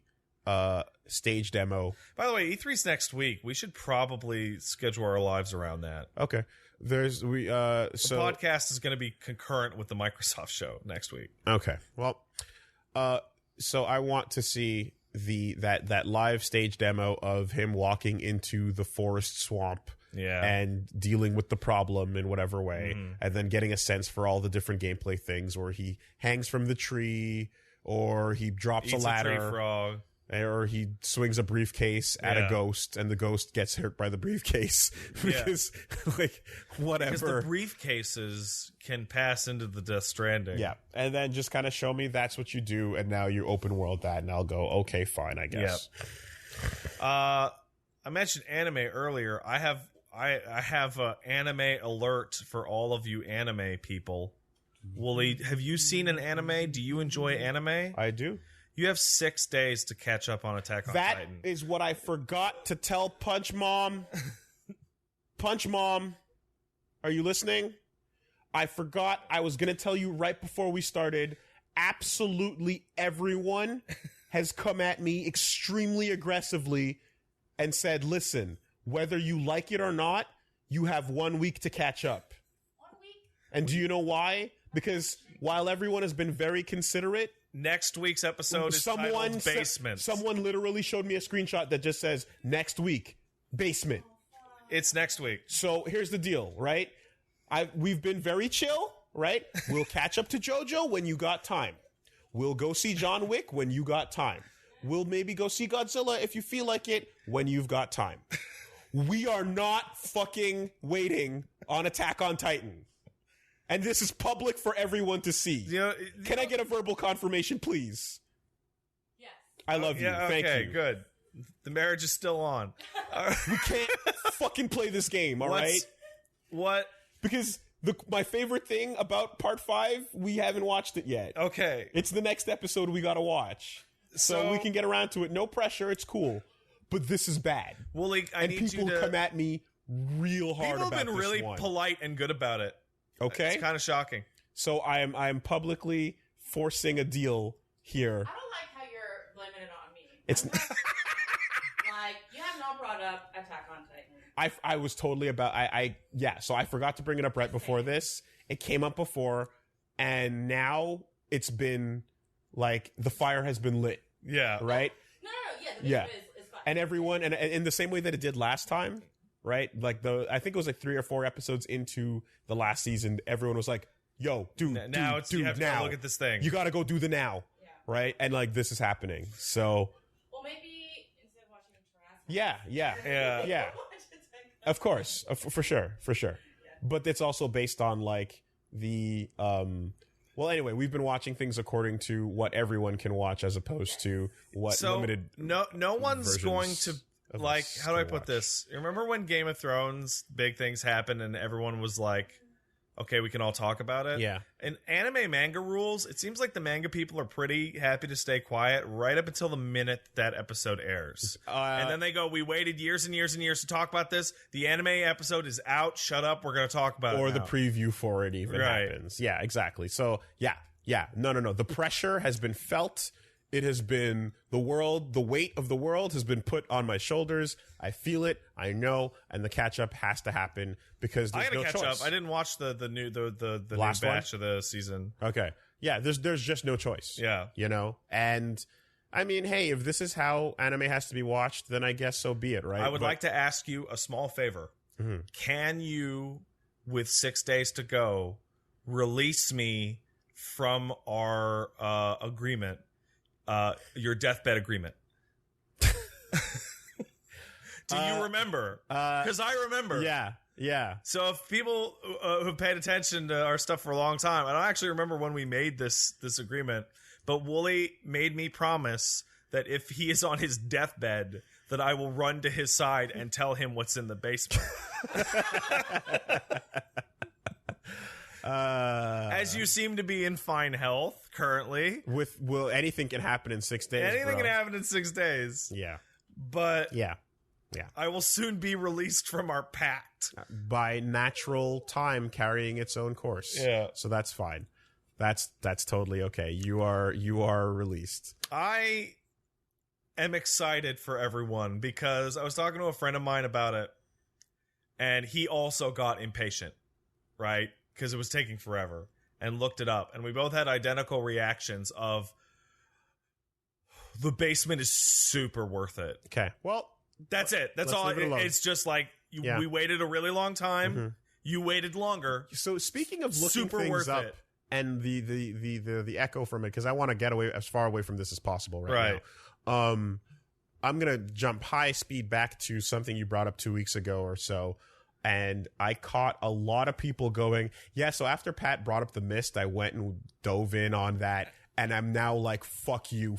stage demo. By the way, E3's next week. We should probably schedule our lives around that. Okay. The podcast is going to be concurrent with the Microsoft show next week. Okay. Well, so I want to see that live stage demo of him walking into the forest swamp. Yeah. And dealing with the problem in whatever way, and then getting a sense for all the different gameplay things, or he hangs from the tree, or he drops a ladder, a tree frog, or he swings a briefcase at a ghost, and the ghost gets hurt by the briefcase because, like, whatever. Because the briefcases can pass into the Death Stranding. Yeah, and then just kind of show me that's what you do, and now you open world that, and I'll go, okay, fine, I guess. Yep. I mentioned anime earlier. I have an anime alert for all of you anime people. Wooly, have you seen an anime? Do you enjoy anime? I do. You have 6 days to catch up on Attack on Titan. That is what I forgot to tell Punch Mom. Punch Mom, are you listening? I forgot. I was going to tell you right before we started. Absolutely everyone has come at me extremely aggressively and said, listen, whether you like it or not, you have 1 week to catch up. 1 week? And do you know why? Because while everyone has been very considerate, next week's episode is titled Basement. Someone literally showed me a screenshot that just says, next week, Basement. It's next week. So here's the deal, right? We've been very chill, right? We'll catch up to JoJo when you got time. We'll go see John Wick when you got time. We'll maybe go see Godzilla if you feel like it when you've got time. We are not fucking waiting on Attack on Titan. And this is public for everyone to see. Can I get a verbal confirmation, please? Yes. I love you. Thank you. Okay, good. The marriage is still on. We can't fucking play this game, all right? What? Because my favorite thing about Part 5, we haven't watched it yet. Okay. It's the next episode we gotta watch. So we can get around to it. No pressure. It's cool. But this is bad. Well, like, people come at me real hard about this. People have been really polite and good about it. Okay. It's kind of shocking. So I am publicly forcing a deal here. I don't like how you're blaming it on me. It's like, you have not brought up Attack on Titan. I was totally about so I forgot to bring it up right before this. It came up before, and now it's been like the fire has been lit. Yeah. Right? No, yeah. Is fine. And everyone, and in the same way that it did last time, right? Like I think it was like 3 or 4 episodes into the last season, everyone was like, "Yo, dude, you have to look at this thing. You got to go do the now." Yeah. Right? And like this is happening. So well, maybe instead of watching Jurassic yeah. Of course, for sure. Yeah. But it's also based on like the well, anyway, we've been watching things according to what everyone can watch as opposed to what limited. No one's going to, like, how do I put this? Remember when Game of Thrones big things happened and everyone was like, okay, we can all talk about it? Yeah. In anime manga rules, it seems like the manga people are pretty happy to stay quiet right up until the minute that episode airs. And then they go, we waited years and years and years to talk about this. The anime episode is out. Shut up. We're going to talk about it Or now. the preview for it even happens. Yeah, exactly. So, yeah. No. The pressure has been felt. It has been the weight of the world has been put on my shoulders. I feel it. I know. And the catch up has to happen because there's no choice. I gotta catch up. I didn't watch the new last batch of the season. Okay. Yeah, there's just no choice. Yeah. You know? And I mean, hey, if this is how anime has to be watched, then I guess so be it, right? I would like to ask you a small favor. Mm-hmm. Can you, with 6 days to go, release me from our agreement? Your deathbed agreement. Do you remember? Because I remember. Yeah. So if people who've paid attention to our stuff for a long time, I don't actually remember when we made this agreement, but Wooly made me promise that if he is on his deathbed, that I will run to his side and tell him what's in the basement. As you seem to be in fine health currently. Anything can happen in 6 days. Anything can happen in 6 days. Yeah. But yeah. I will soon be released from our pact. By natural time carrying its own course. Yeah. So that's fine. That's totally okay. You are released. I am excited for everyone because I was talking to a friend of mine about it, and he also got impatient, right? Because it was taking forever, and looked it up, and we both had identical reactions of the basement is super worth it. Okay, well, that's it. That's all. It's just like we waited a really long time. Mm-hmm. You waited longer. So speaking of looking things up and the echo from it, because I want to get away as far away from this as possible right now. I'm gonna jump high speed back to something you brought up 2 weeks ago or so. And I caught a lot of people going, yeah, so after Pat brought up The Mist, I went and dove in on that. And I'm now like, fuck you,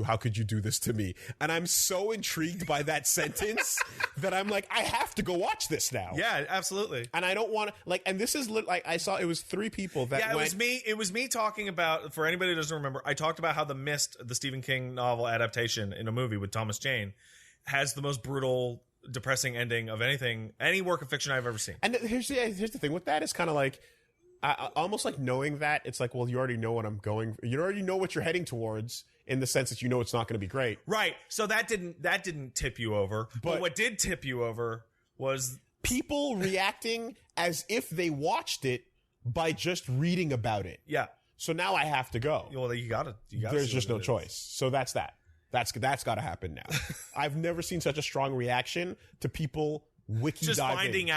how could you do this to me? And I'm so intrigued by that sentence that I'm like, I have to go watch this now. Yeah, absolutely. And I don't want to, like, and this is, like, I saw, it was 3 people that it was me talking about, for anybody who doesn't remember, I talked about how The Mist, the Stephen King novel adaptation in a movie with Thomas Jane, has the most brutal, depressing ending of any work of fiction I've ever seen. And here's the thing with that, is kind of like, I almost like knowing that, it's like, well, you already know what I'm going, you already know what you're heading towards, in the sense that you know it's not going to be great. Right. So that didn't tip you over. But what did tip you over was people reacting as if they watched it by just reading about it. Yeah. So now I have to go. Well, you gotta There's just no choice. So that's that. That's got to happen now. I've never seen such a strong reaction to people wiki diving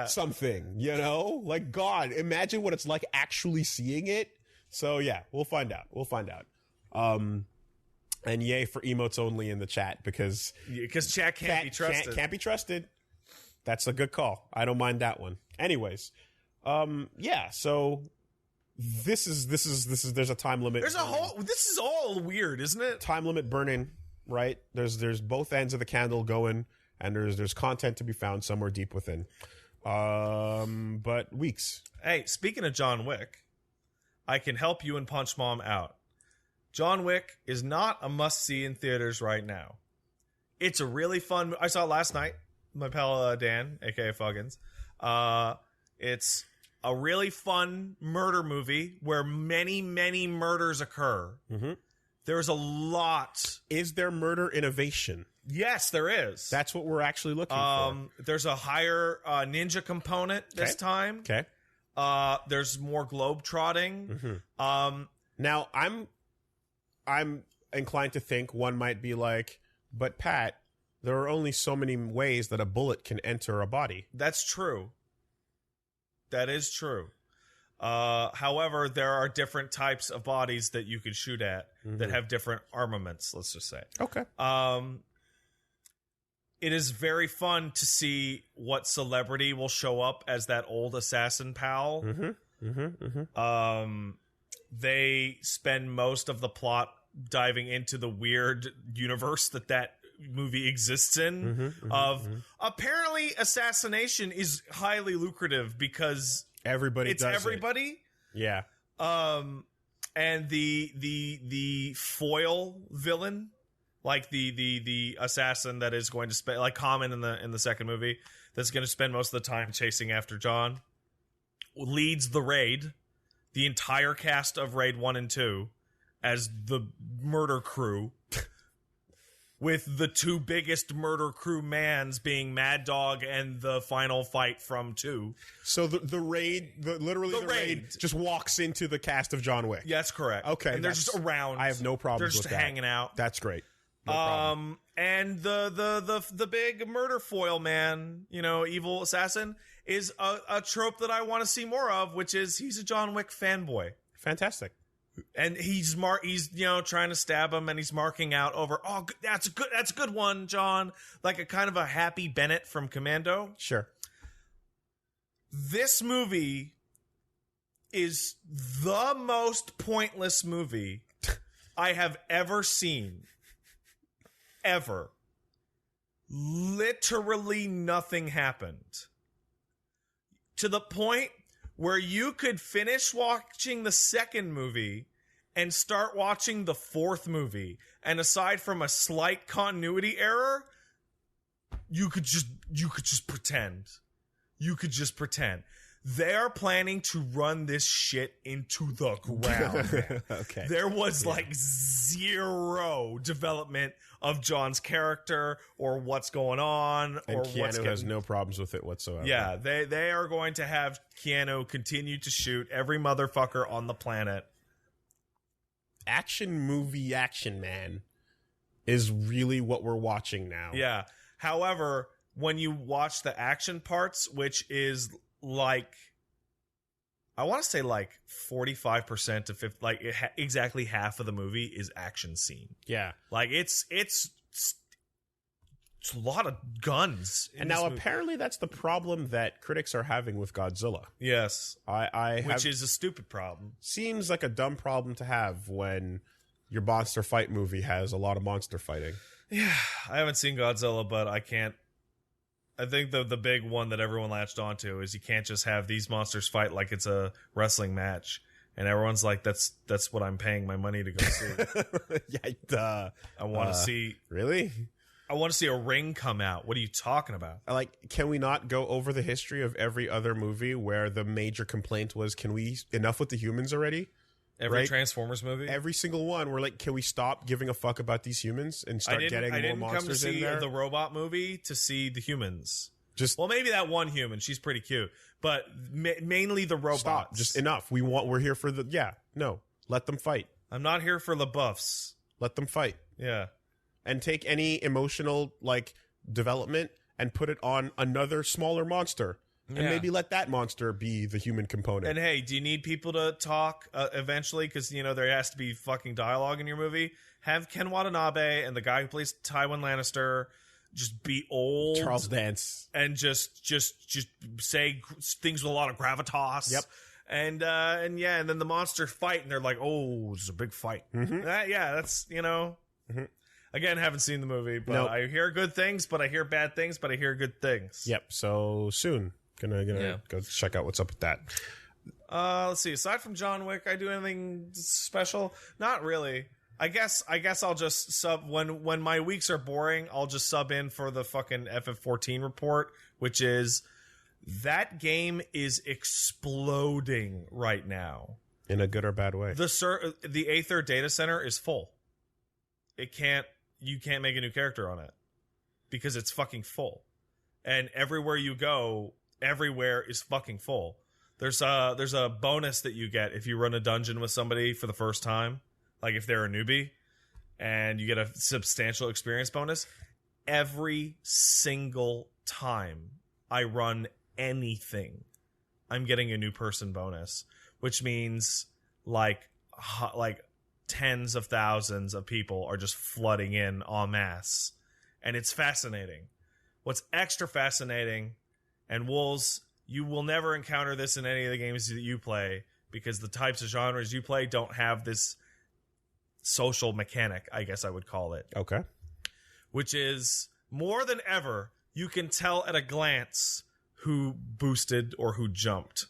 something, you know, like, God, imagine what it's like actually seeing it. So yeah, we'll find out. And yay for emotes only in the chat, because chat can't be trusted. That's a good call. I don't mind that one. Anyways, so this is there's a time limit. This is all weird, isn't it? Time limit burning, right? There's both ends of the candle going. And there's content to be found somewhere deep within. But weeks. Hey, speaking of John Wick, I can help you and Punch Mom out. John Wick is not a must-see in theaters right now. It's a really fun... I saw it last night. My pal Dan, a.k.a. Fuggins. It's a really fun murder movie where many, many murders occur. Mm-hmm. There's a lot. Is there murder innovation? Yes, there is. That's what we're actually looking for. There's a higher ninja component this time. Okay. There's more globe trotting. Mm-hmm. Now, I'm inclined to think one might be like, but Pat, there are only so many ways that a bullet can enter a body. That's true. That is true. However, there are different types of bodies that you can shoot at that have different armaments, let's just say. Okay. It is very fun to see what celebrity will show up as that old assassin pal. They spend most of the plot diving into the weird universe that movie exists in. Apparently assassination is highly lucrative because everybody does everybody. Yeah. And the foil villain, like the assassin that is going to spend, like Common in the second movie, that's going to spend most of the time chasing after John, leads the raid, the entire cast of Raid 1 and 2 as the murder crew, with the 2 biggest murder crew mans being Mad Dog and the final fight from 2. So the raid just walks into the cast of John Wick. Yeah, that's correct. Okay. And they're just around. I have no problem with that. They're just hanging out. That's great. No problem. And the big murder foil man, evil assassin, is a trope that I want to see more of, which is he's a John Wick fanboy. Fantastic. And he's trying to stab him, and he's marking out over, oh, that's a good one, John. Like a kind of a Happy Bennett from Commando. Sure. This movie is the most pointless movie I have ever seen. Ever. Literally nothing happened. To the point where you could finish watching the second movie and start watching the fourth movie, and aside from a slight continuity error, you could just pretend. You could just pretend. They're planning to run this shit into the ground. Okay. There was like zero development of John's character or what's going on. And Keanu has no problems with it whatsoever. Yeah, they are going to have Keanu continue to shoot every motherfucker on the planet. Action movie action man is really what we're watching now. Yeah. However, when you watch the action parts, which is like, I want to say like 45% to 50, like exactly half of the movie is action scene. Yeah. Like it's a lot of guns. And now apparently that's the problem that critics are having with Godzilla. Yes. Which is a stupid problem. Seems like a dumb problem to have when your monster fight movie has a lot of monster fighting. Yeah. I haven't seen Godzilla, but I think the big one that everyone latched onto is you can't just have these monsters fight like it's a wrestling match. And everyone's like, that's what I'm paying my money to go see. Yeah, duh. I want to see. Really? I want to see a ring come out. What are you talking about? Like, can we not go over the history of every other movie where the major complaint was, enough with the humans already? Every Transformers movie? Every single one. We're like, can we stop giving a fuck about these humans and start getting more monsters in there? I didn't come to see the robot movie to see the humans. Well, maybe that one human. She's pretty cute. But mainly the robots. Stop. Just enough. We're here for let them fight. I'm not here for the buffs. Let them fight. Yeah. And take any emotional, like, development and put it on another smaller monster. And maybe let that monster be the human component. And hey, do you need people to talk eventually? Because, there has to be fucking dialogue in your movie. Have Ken Watanabe and the guy who plays Tywin Lannister just be old. Charles Dance. And just say things with a lot of gravitas. Yep. And then the monster fight, and they're like, oh, this is a big fight. Mm-hmm. That's, Mm-hmm. Again, haven't seen the movie, but nope. I hear good things, but I hear bad things, but I hear good things. Yep. So soon, gonna go check out what's up with that. Let's see. Aside from John Wick, I do anything special? Not really. I guess I'll just sub when my weeks are boring. I'll just sub in for the fucking FF14 report, which is that game is exploding right now in a good or bad way. The Aether data center is full. You can't make a new character on it because it's fucking full. And everywhere you go, everywhere is fucking full. There's a bonus that you get if you run a dungeon with somebody for the first time, like if they're a newbie, and you get a substantial experience bonus. Every single time I run anything, I'm getting a new person bonus, which means like tens of thousands of people are just flooding in en masse. And it's fascinating. What's extra fascinating, and Wolves, you will never encounter this in any of the games that you play because the types of genres you play don't have this social mechanic, I guess I would call it. Okay. Which is, more than ever, you can tell at a glance who boosted or who jumped.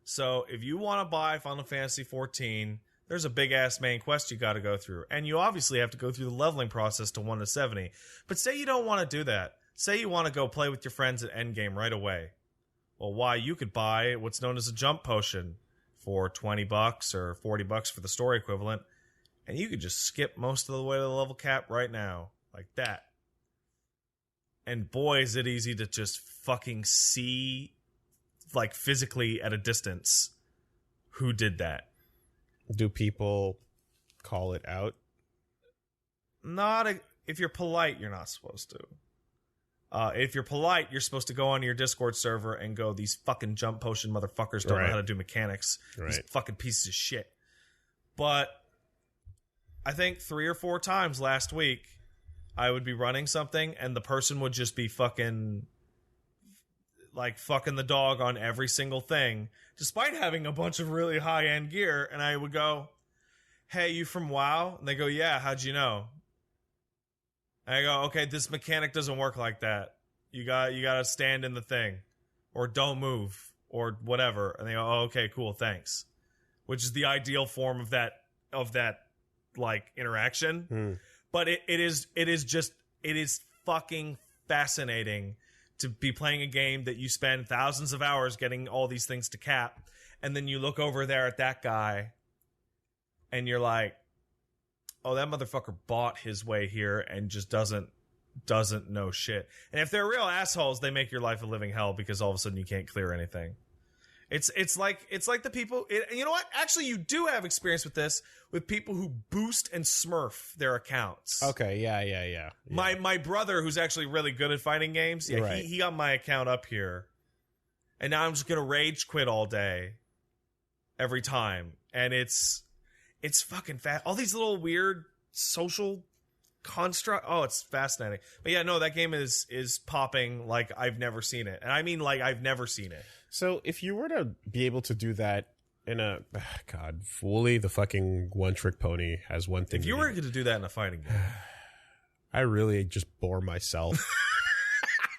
So if you want to buy Final Fantasy XIV, there's a big-ass main quest you got to go through. And you obviously have to go through the leveling process to 1 to 70. But say you don't want to do that. Say you want to go play with your friends at endgame right away. Well, why? You could buy what's known as a jump potion for $20 or $40 for the story equivalent. And you could just skip most of the way to the level cap right now. Like that. And boy, is it easy to just fucking see, like physically at a distance, who did that. Do people call it out? If you're polite, you're not supposed to. If you're polite, you're supposed to go on your Discord server and go, these fucking jump potion motherfuckers don't know how to do mechanics. Right. These fucking pieces of shit. But I think 3 or 4 times last week, I would be running something and the person would just be fucking the dog on every single thing, despite having a bunch of really high-end gear. And I would go, hey, you from WoW? And they go, yeah, how'd you know? And I go, okay, this mechanic doesn't work like that. You got to stand in the thing, or don't move, or whatever. And they go, oh, okay, cool, thanks. Which is the ideal form of that like interaction. But it is fucking fascinating to be playing a game that you spend thousands of hours getting all these things to cap, and then you look over there at that guy, and you're like, oh, that motherfucker bought his way here and just doesn't know shit. And if they're real assholes, they make your life a living hell because all of a sudden you can't clear anything. It's like the people. You know what? Actually, you do have experience with this with people who boost and smurf their accounts. Okay, yeah. My brother, who's actually really good at fighting games, Right. he got my account up here, and now I'm just gonna rage quit all day, every time, and it's fucking fat. All these little weird social construct. Oh, it's fascinating. But yeah, no, that game is popping like I've never seen it, and I mean like I've never seen it. So if you were to be able to do that in a God, fully the fucking one trick pony has one thing. If you were going to do that in a fighting game, I really just bore myself.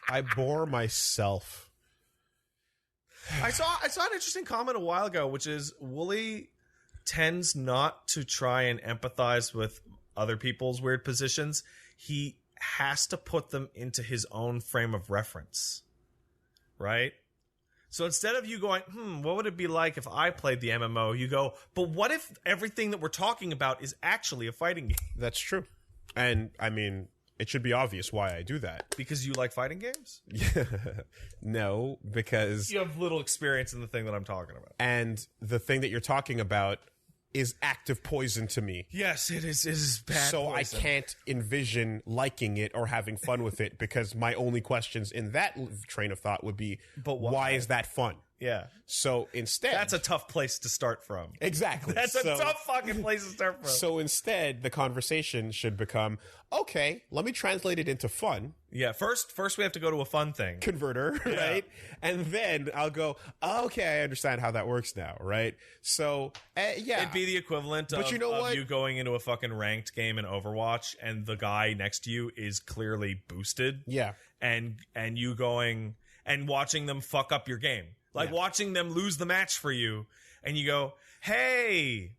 I bore myself. I saw an interesting comment a while ago, which is Wooly tends not to try and empathize with other people's weird positions. He has to put them into his own frame of reference, right? So instead of you going, what would it be like if I played the MMO? You go, but what if everything that we're talking about is actually a fighting game? That's true. And, I mean, it should be obvious why I do that. Because you like fighting games? No, because... You have little experience in the thing that I'm talking about. And the thing that you're talking about is active poison to me. Yes, it is. It is bad So poison. I can't envision liking it or having fun with it because my only questions in that train of thought would be, but why is that fun? Yeah. So instead... That's a tough place to start from. Exactly. That's a tough fucking place to start from. So instead, the conversation should become, okay, let me translate it into fun. Yeah, first we have to go to a fun thing. Converter, right? And then I'll go, okay, I understand how that works now, right? So, yeah. It'd be the equivalent but of, you know of what? you going into a fucking ranked game in Overwatch and the guy next to you is clearly boosted. Yeah. And you going and watching them fuck up your game. Like watching them lose the match for you, and you go, hey,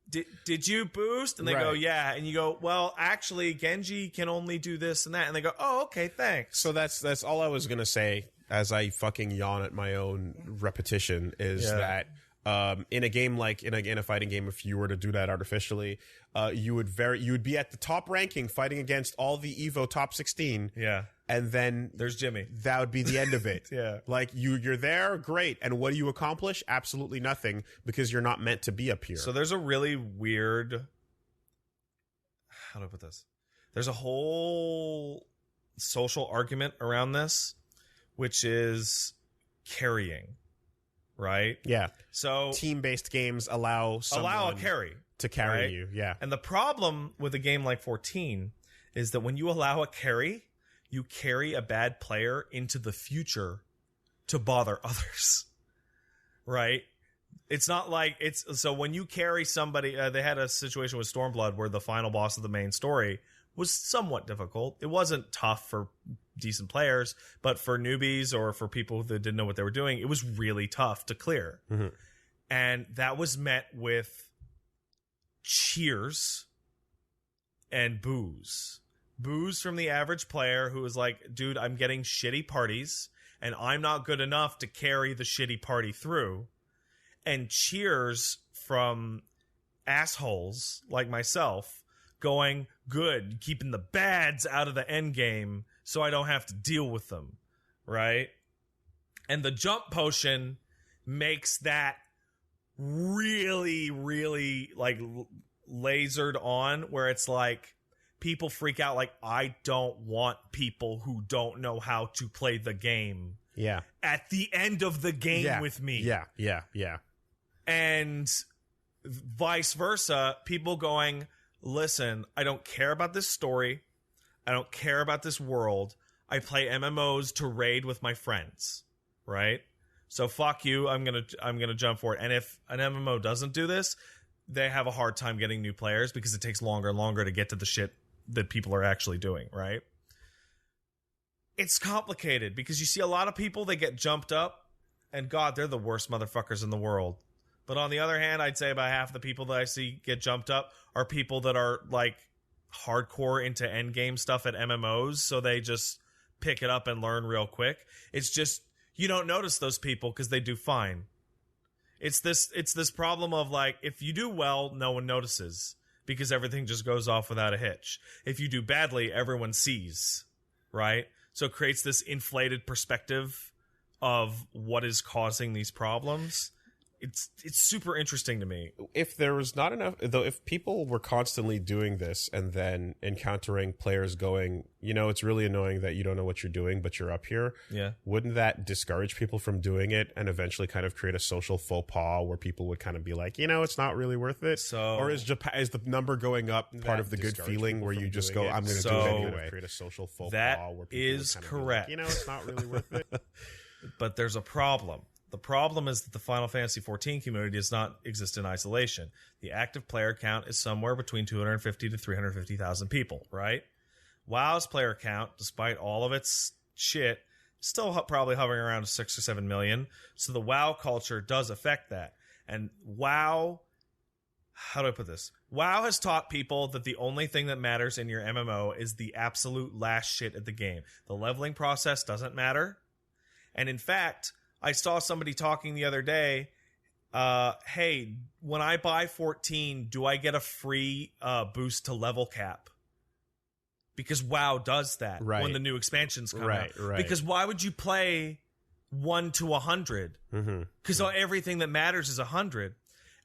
did you boost? And they go, yeah. And you go, well, actually, Genji can only do this and that. And they go, oh, okay, thanks. So that's all I was going to say as I fucking yawn at my own repetition is that in a game like in a fighting game, if you were to do that artificially, you would be at the top ranking fighting against all the Evo top 16. Yeah. And then there's Jimmy. That would be the end of it. Yeah. Like you're there, great. And what do you accomplish? Absolutely nothing because you're not meant to be up here. So there's a really weird, how do I put this? There's a whole social argument around this, which is carrying, right? Yeah. So team-based games allow a carry to carry right? you. Yeah. And the problem with a game like 14 is that when you allow a carry, you carry a bad player into the future to bother others, right? It's not like so when you carry somebody, they had a situation with Stormblood where the final boss of the main story was somewhat difficult. It wasn't tough for decent players, but for newbies or for people that didn't know what they were doing, it was really tough to clear. Mm-hmm. And that was met with cheers and boos. Boos from the average player who was like, dude, I'm getting shitty parties and I'm not good enough to carry the shitty party through. And cheers from assholes like myself going, good, keeping the bads out of the end game so I don't have to deal with them, right? And the jump potion makes that really, really like lasered on where it's like, people freak out like, I don't want people who don't know how to play the game at the end of the game with me. Yeah. And vice versa, people going, listen, I don't care about this story. I don't care about this world. I play MMOs to raid with my friends, right? So fuck you, I'm gonna jump for it. And if an MMO doesn't do this, they have a hard time getting new players because it takes longer and longer to get to the shit that people are actually doing, right? It's complicated because you see a lot of people, they get jumped up and God, they're the worst motherfuckers in the world. But on the other hand, I'd say about half the people that I see get jumped up are people that are like hardcore into endgame stuff at MMOs. So they just pick it up and learn real quick. It's just you don't notice those people because they do fine. It's this problem of like, if you do well, no one notices because everything just goes off without a hitch. If you do badly, everyone sees, right? So it creates this inflated perspective of what is causing these problems. It's super interesting to me. If there was not enough, though, if people were constantly doing this and then encountering players going, it's really annoying that you don't know what you're doing, but you're up here. Yeah. Wouldn't that discourage people from doing it and eventually kind of create a social faux pas where people would kind of be like, it's not really worth it? So, or is the number going up part of the good feeling where you just go, I'm going to do it anyway? Create a social faux pas where people is correct. Like, it's not really worth it. But there's a problem. The problem is that the Final Fantasy XIV community does not exist in isolation. The active player count is somewhere between 250 to 350,000 people, right? WoW's player count, despite all of its shit, is still probably hovering around 6 or 7 million. So the WoW culture does affect that. And WoW, how do I put this? WoW has taught people that the only thing that matters in your MMO is the absolute last shit at the game. The leveling process doesn't matter. And in fact, I saw somebody talking the other day, hey, when I buy 14, do I get a free boost to level cap? Because WoW does that when the new expansions come out. Right. Because why would you play 1 to 100? Because everything that matters is 100.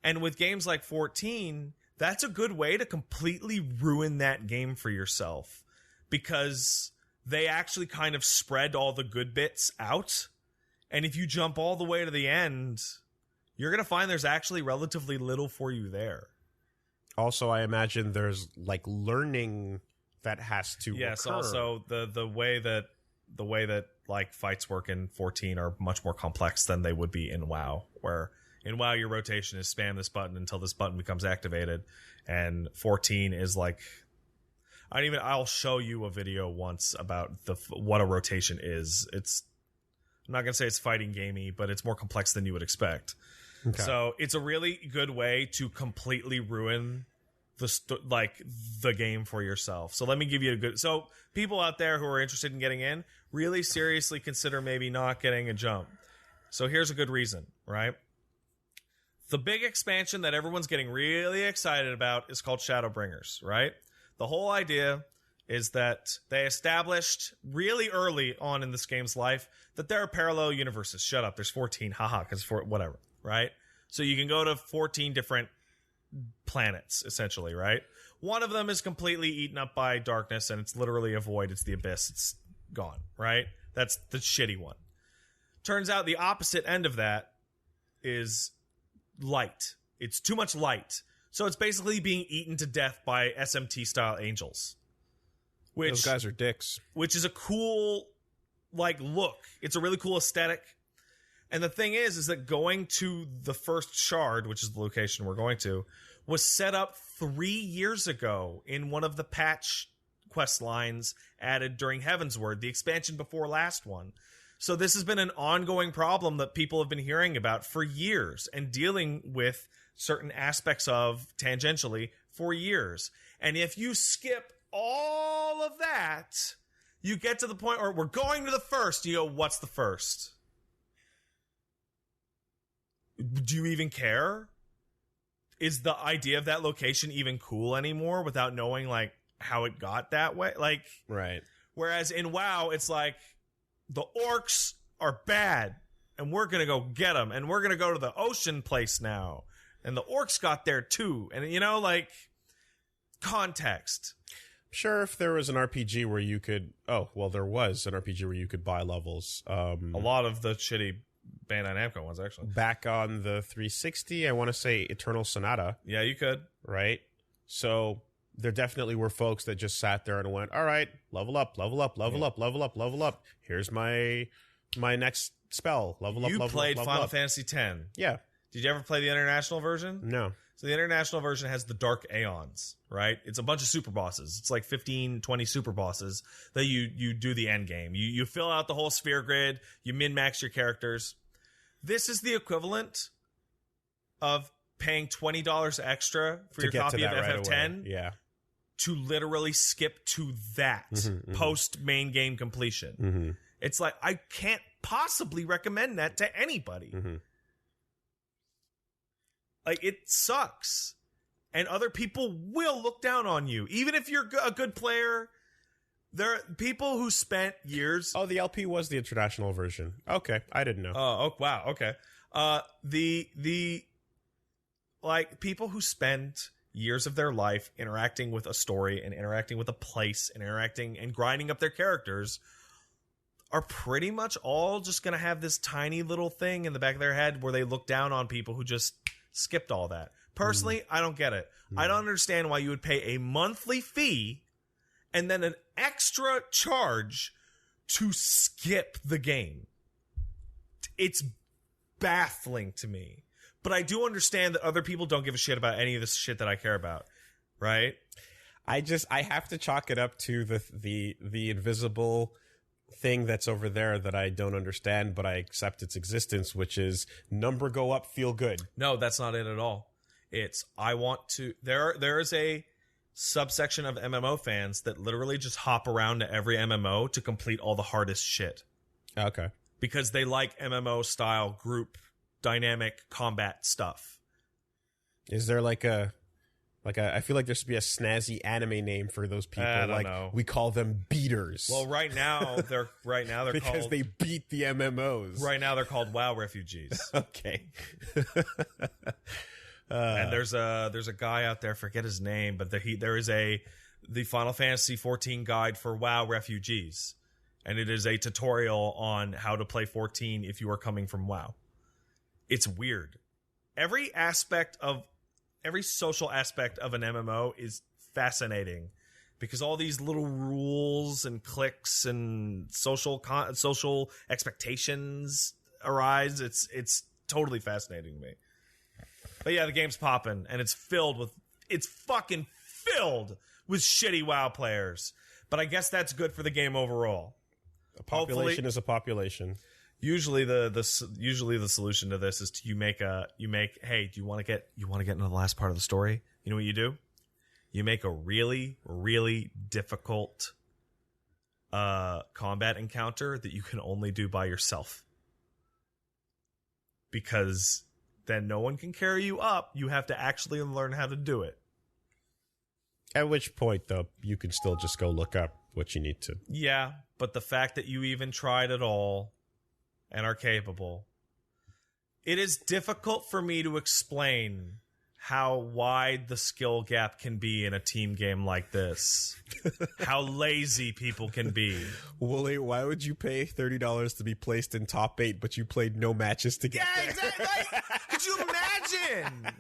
And with games like 14, that's a good way to completely ruin that game for yourself. Because they actually kind of spread all the good bits out. And if you jump all the way to the end, you're going to find there's actually relatively little for you there. Also, I imagine there's like learning that has to occur. Also the way that like fights work in 14 are much more complex than they would be in WoW, where in WoW your rotation is spam this button until this button becomes activated, and 14 is like I'll show you a video once about what a rotation is. I'm not going to say it's fighting gamey, but it's more complex than you would expect. Okay. So it's a really good way to completely ruin the game for yourself. So let me give you so people out there who are interested in getting in, really seriously consider maybe not getting a jump. So here's a good reason, right? The big expansion that everyone's getting really excited about is called Shadowbringers, right? The whole idea is that they established really early on in this game's life that there are parallel universes. Shut up, there's 14, haha, because whatever, right? So you can go to 14 different planets, essentially, right? One of them is completely eaten up by darkness, and it's literally a void, it's the abyss, it's gone, right? That's the shitty one. Turns out the opposite end of that is light. It's too much light. So it's basically being eaten to death by SMT-style angels. Those guys are dicks. Which is a cool, look. It's a really cool aesthetic. And the thing is that going to the first shard, which is the location we're going to, was set up 3 years ago in one of the patch quest lines added during Heavensward, the expansion before last one. So this has been an ongoing problem that people have been hearing about for years and dealing with certain aspects of tangentially for years. And if you skip all of that, you get to the point where we're going to the first. You go, what's the first? Do you even care? Is the idea of that location even cool anymore without knowing how it got that way? Right. Whereas in WoW, it's like the orcs are bad and we're going to go get them and we're going to go to the ocean place now. And the orcs got there too. And context. Sure, if there was an RPG where you could... Oh, well, there was an RPG where you could buy levels. A lot of the shitty Bandai Namco ones, actually. Back on the 360, I want to say Eternal Sonata. Yeah, you could. Right? So there definitely were folks that just sat there and went, all right, level up, level up, level up, level up, level up. Here's my next spell. Level up, level up, level up. You played Final Fantasy X. Yeah. Did you ever play the international version? No. So the international version has the Dark Aeons, right? It's a bunch of super bosses. It's like 15, 20 super bosses that you do the end game. You fill out the whole sphere grid. You min-max your characters. This is the equivalent of paying $20 extra for your copy of FF10. Yeah. to literally skip to that post main game completion. It's like, I can't possibly recommend that to anybody. Like, it sucks. And other people will look down on you. Even if you're a good player, there are people who spent years... Oh, the LP was the international version. Okay, I didn't know. Oh, wow, okay. Like, people who spend years of their life interacting with a story and interacting with a place and interacting and grinding up their characters are pretty much all just going to have this tiny little thing in the back of their head where they look down on people who just skipped all that. Personally, I don't get it. I don't understand why you would pay a monthly fee and then an extra charge to skip the game. It's baffling to me. But I do understand that other people don't give a shit about any of this shit that I care about, right? I have to chalk it up to the invisible thing that's over there that I don't understand, but I accept its existence, which is number go up, feel good. No, that's not it at all. It's I want to. There is a subsection of MMO fans that literally just hop around to every MMO to complete all the hardest shit. Okay. Because they like MMO style group dynamic combat stuff. Is there like a I feel like there should be a snazzy anime name for those people. I don't know. We call them beaters. Well, right now they're because called, they beat the MMOs. Right now they're called WoW refugees. Okay. And there's a guy out there, forget his name, but there is the Final Fantasy 14 guide for WoW refugees, and it is a tutorial on how to play 14 if you are coming from WoW. It's weird. Every social aspect of an MMO is fascinating because all these little rules and cliques and social expectations arise. It's totally fascinating to me. But yeah, the game's popping, and it's fucking filled with shitty WoW players. But I guess that's good for the game overall. A population is a population. Usually the solution to this is you make hey, do you want to get into the last part of the story? You know what you do? You make a really, really difficult combat encounter that you can only do by yourself. Because then no one can carry you up. You have to actually learn how to do it. At which point, though, you can still just go look up what you need to. Yeah, but the fact that you even tried at all and are capable, it is difficult for me to explain how wide the skill gap can be in a team game like this. How lazy people can be. Wooly, why would you pay $30 to be placed in top 8, but you played no matches to get there? Exactly. Could you imagine?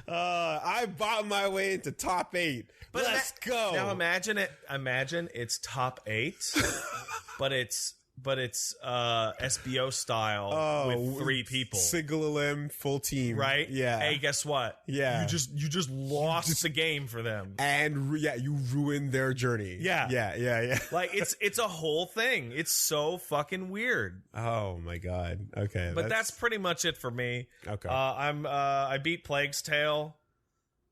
I bought my way into top 8. But let's go. Now imagine it. Imagine it's top 8, but it's SBO style with 3 people. Single LM, full team. Right? Yeah. Hey, guess what? Yeah. You just lost the game for them. And you ruined their journey. Yeah. Yeah. Like it's a whole thing. It's so fucking weird. Oh my god. Okay. But that's pretty much it for me. Okay. I beat Plague's Tale.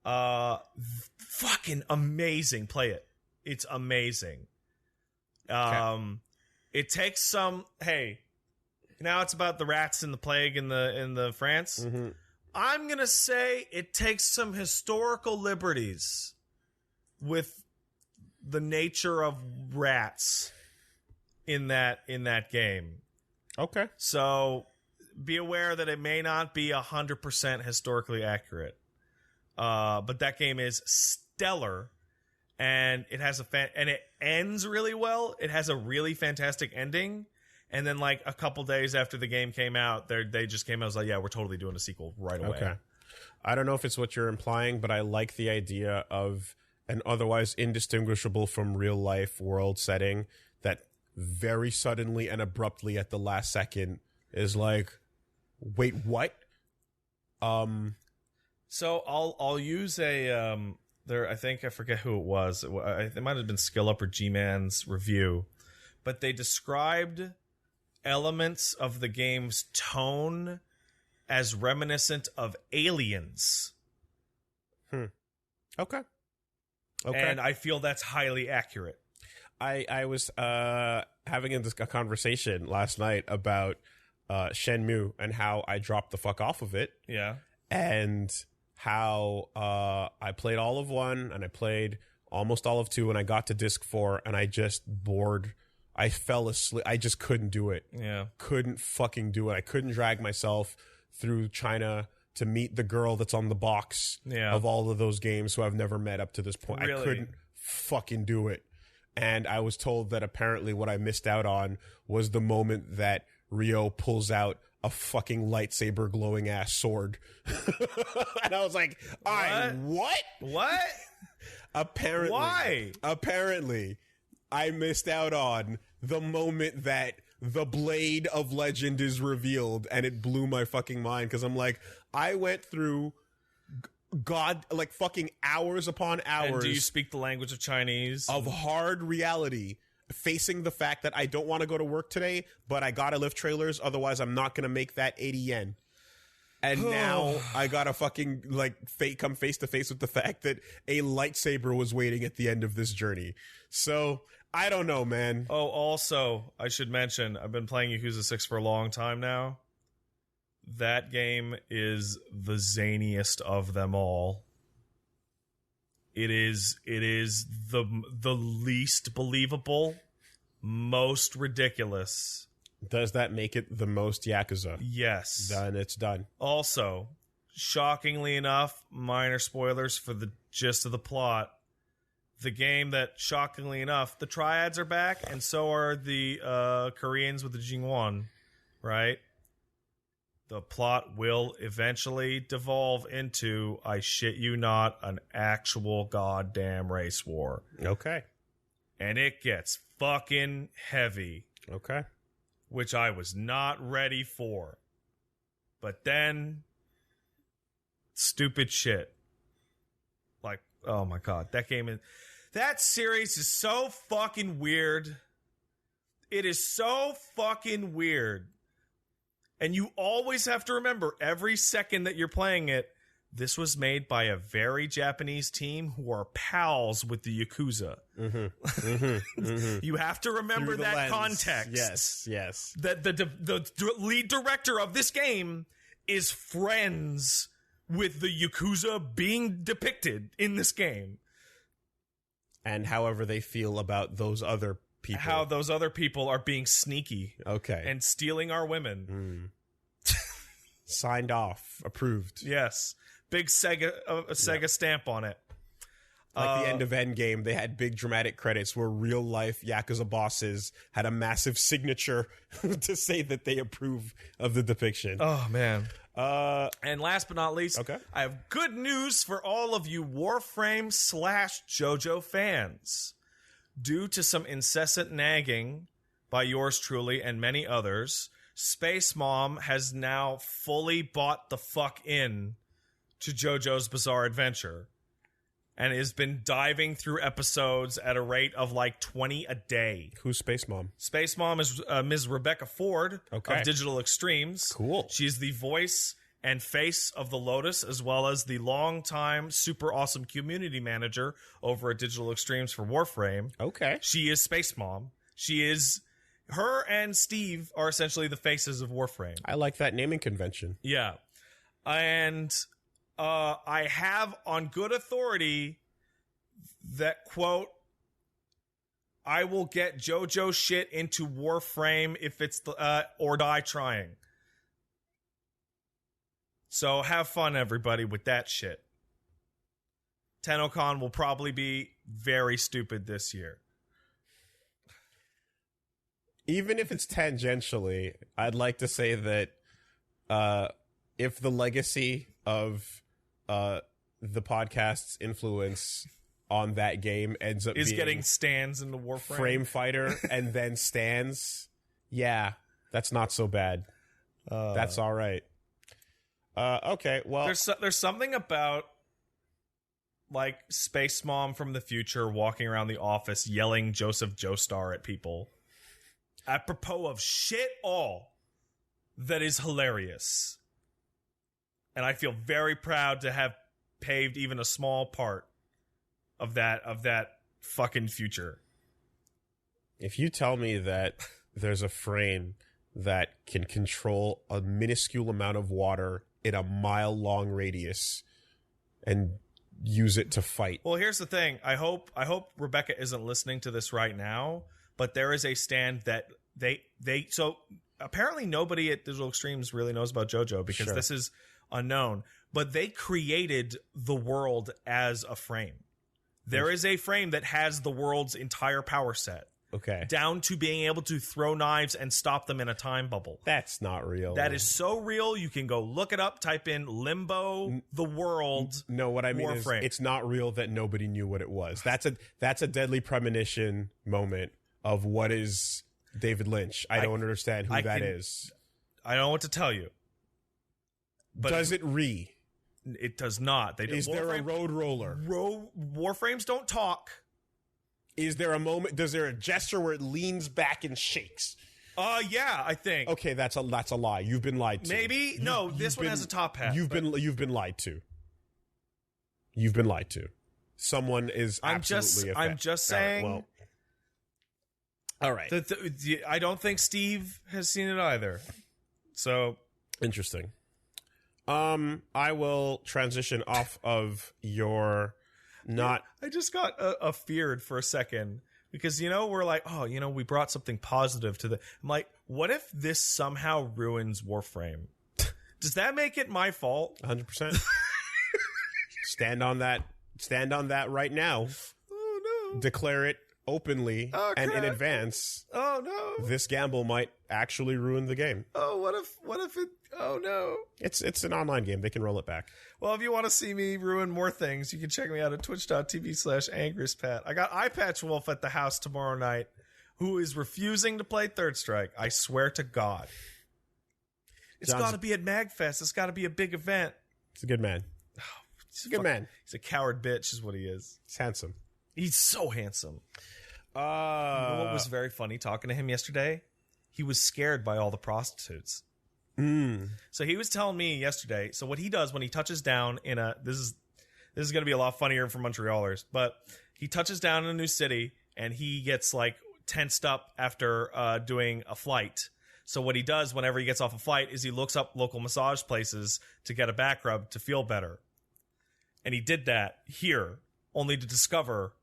Fucking amazing. Play it. It's amazing. Okay. It takes some. Hey, now it's about the rats and the plague in the France. Mm-hmm. I'm gonna say it takes some historical liberties with the nature of rats in that game. Okay. So be aware that it may not be 100% historically accurate. But that game is stellar. And it has and it ends really well. It has a really fantastic ending. And then, like, a couple days after the game came out, they just came out and was like, yeah, we're totally doing a sequel right away. Okay. I don't know if it's what you're implying, but I like the idea of an otherwise indistinguishable from real life world setting that very suddenly and abruptly at the last second is like, wait, what? So I'll use a I think I forget who it was. It might have been Skill Up or G-Man's review, but they described elements of the game's tone as reminiscent of Aliens. Okay. Okay. And I feel that's highly accurate. I was having a conversation last night about Shenmue and how I dropped the fuck off of it. Yeah. And how I played all of 1 and I played almost all of 2 and I got to disc 4 and I just bored. I fell asleep. I just couldn't do it. Yeah. Couldn't fucking do it. I couldn't drag myself through China to meet the girl that's on the box of all of those games who I've never met up to this point. Really? I couldn't fucking do it. And I was told that apparently what I missed out on was the moment that Ryo pulls out a fucking lightsaber glowing ass sword. And I was like, what? Apparently. Why? Apparently, I missed out on the moment that the blade of legend is revealed, and it blew my fucking mind because I'm like, I went through like fucking hours upon hours. And do you speak the language of Chinese? Of hard reality, facing the fact that I don't want to go to work today, but I gotta lift trailers, otherwise I'm not gonna make that 80 yen. And now I gotta fucking come face to face with the fact that a lightsaber was waiting at the end of this journey. So I don't know, man. Oh, also, I should mention, I've been playing Yakuza 6 for a long time now. That game is the zaniest of them all. It is the least believable, most ridiculous. Does that make it the most Yakuza? Yes. Then it's done. Also, shockingly enough, minor spoilers for the gist of the plot. The game that, shockingly enough, the Triads are back, and so are the Koreans with the Jingwon, right? The plot will eventually devolve into, I shit you not, an actual goddamn race war. Okay. And it gets fucking heavy. Okay. Which I was not ready for. But then, stupid shit. Like, oh my god, that series is so fucking weird. It is so fucking weird. And you always have to remember, every second that you're playing it, this was made by a very Japanese team who are pals with the Yakuza. Mm-hmm. Mm-hmm. Mm-hmm. You have to remember that lens. Context. Yes. That the lead director of this game is friends with the Yakuza being depicted in this game. And however they feel about those other people. How those other people are being sneaky. Okay. And stealing our women. Signed off. Approved. Yes. Big Sega stamp on it. Like the end of Endgame, they had big dramatic credits where real life Yakuza bosses had a massive signature to say that they approve of the depiction. Oh, man. And last but not least, okay. I have good news for all of you Warframe / JoJo fans. Due to some incessant nagging by yours truly and many others, Space Mom has now fully bought the fuck in to JoJo's Bizarre Adventure and has been diving through episodes at a rate of like 20 a day. Who's Space Mom? Space Mom is Ms. Rebecca Ford of Digital Extremes. Cool. She's the voice and face of the Lotus, as well as the longtime super awesome community manager over at Digital Extremes for Warframe. Okay. She is Space Mom. Her and Steve are essentially the faces of Warframe. I like that naming convention. Yeah. And I have on good authority that, quote, I will get JoJo shit into Warframe if it's or die trying. So have fun, everybody, with that shit. TennoCon will probably be very stupid this year. Even if it's tangentially, I'd like to say that if the legacy of the podcast's influence on that game ends up being getting stands in the Warframe frame fighter and then stands, yeah, that's not so bad. That's all right. Okay, well, there's something about like Space Mom from the future walking around the office yelling Joseph Joestar at people apropos of shit all that is hilarious. And I feel very proud to have paved even a small part of that fucking future. If you tell me that there's a frame that can control a minuscule amount of water in a mile-long radius and use it to fight. Well, here's the thing. I hope Rebecca isn't listening to this right now, but there is a stand that they so apparently nobody at Digital Extremes really knows about JoJo because this is unknown, but they created the world as a frame. There is a frame that has the world's entire power set. Okay. Down to being able to throw knives and stop them in a time bubble. That's not real. That is so real. You can go look it up, type in Limbo, the world. No, what I mean is it's not real that nobody knew what it was. That's a deadly premonition moment of what is David Lynch. I don't understand who that is. I don't know what to tell you. But does it It does not. Is there a road roller? Warframes don't talk. Is there a moment? Does there a gesture where it leans back and shakes? Yeah, I think. Okay, that's a lie. You've been lied to. Maybe no. This one has a top hat. You've been lied to. You've been lied to. Someone is. I'm just saying. Well, all right. I don't think Steve has seen it either. So interesting. I will transition off of your. I just got feared for a second because, we're like, we brought something positive to I'm like, what if this somehow ruins Warframe? Does that make it my fault? 100%. Stand on that right now. Oh, no. Declare it openly and in advance. Oh, no. This gamble might actually ruin the game. Oh, what if it... Oh, no. It's an online game. They can roll it back. Well, if you want to see me ruin more things, you can check me out at twitch.tv/AngrisPat. I got Eyepatch Wolf at the house tomorrow night, who is refusing to play Third Strike. I swear to God. It's got to be at MagFest. It's got to be a big event. He's a good man. He's a good man. He's a coward bitch is what he is. He's handsome. He's so handsome. You know what was very funny talking to him yesterday? He was scared by all the prostitutes. So he was telling me yesterday. So what he does when he touches down in this is going to be a lot funnier for Montrealers, but he touches down in a new city and he gets like tensed up after doing a flight. So what he does whenever he gets off a flight is he looks up local massage places to get a back rub to feel better. And he did that here, only to discover,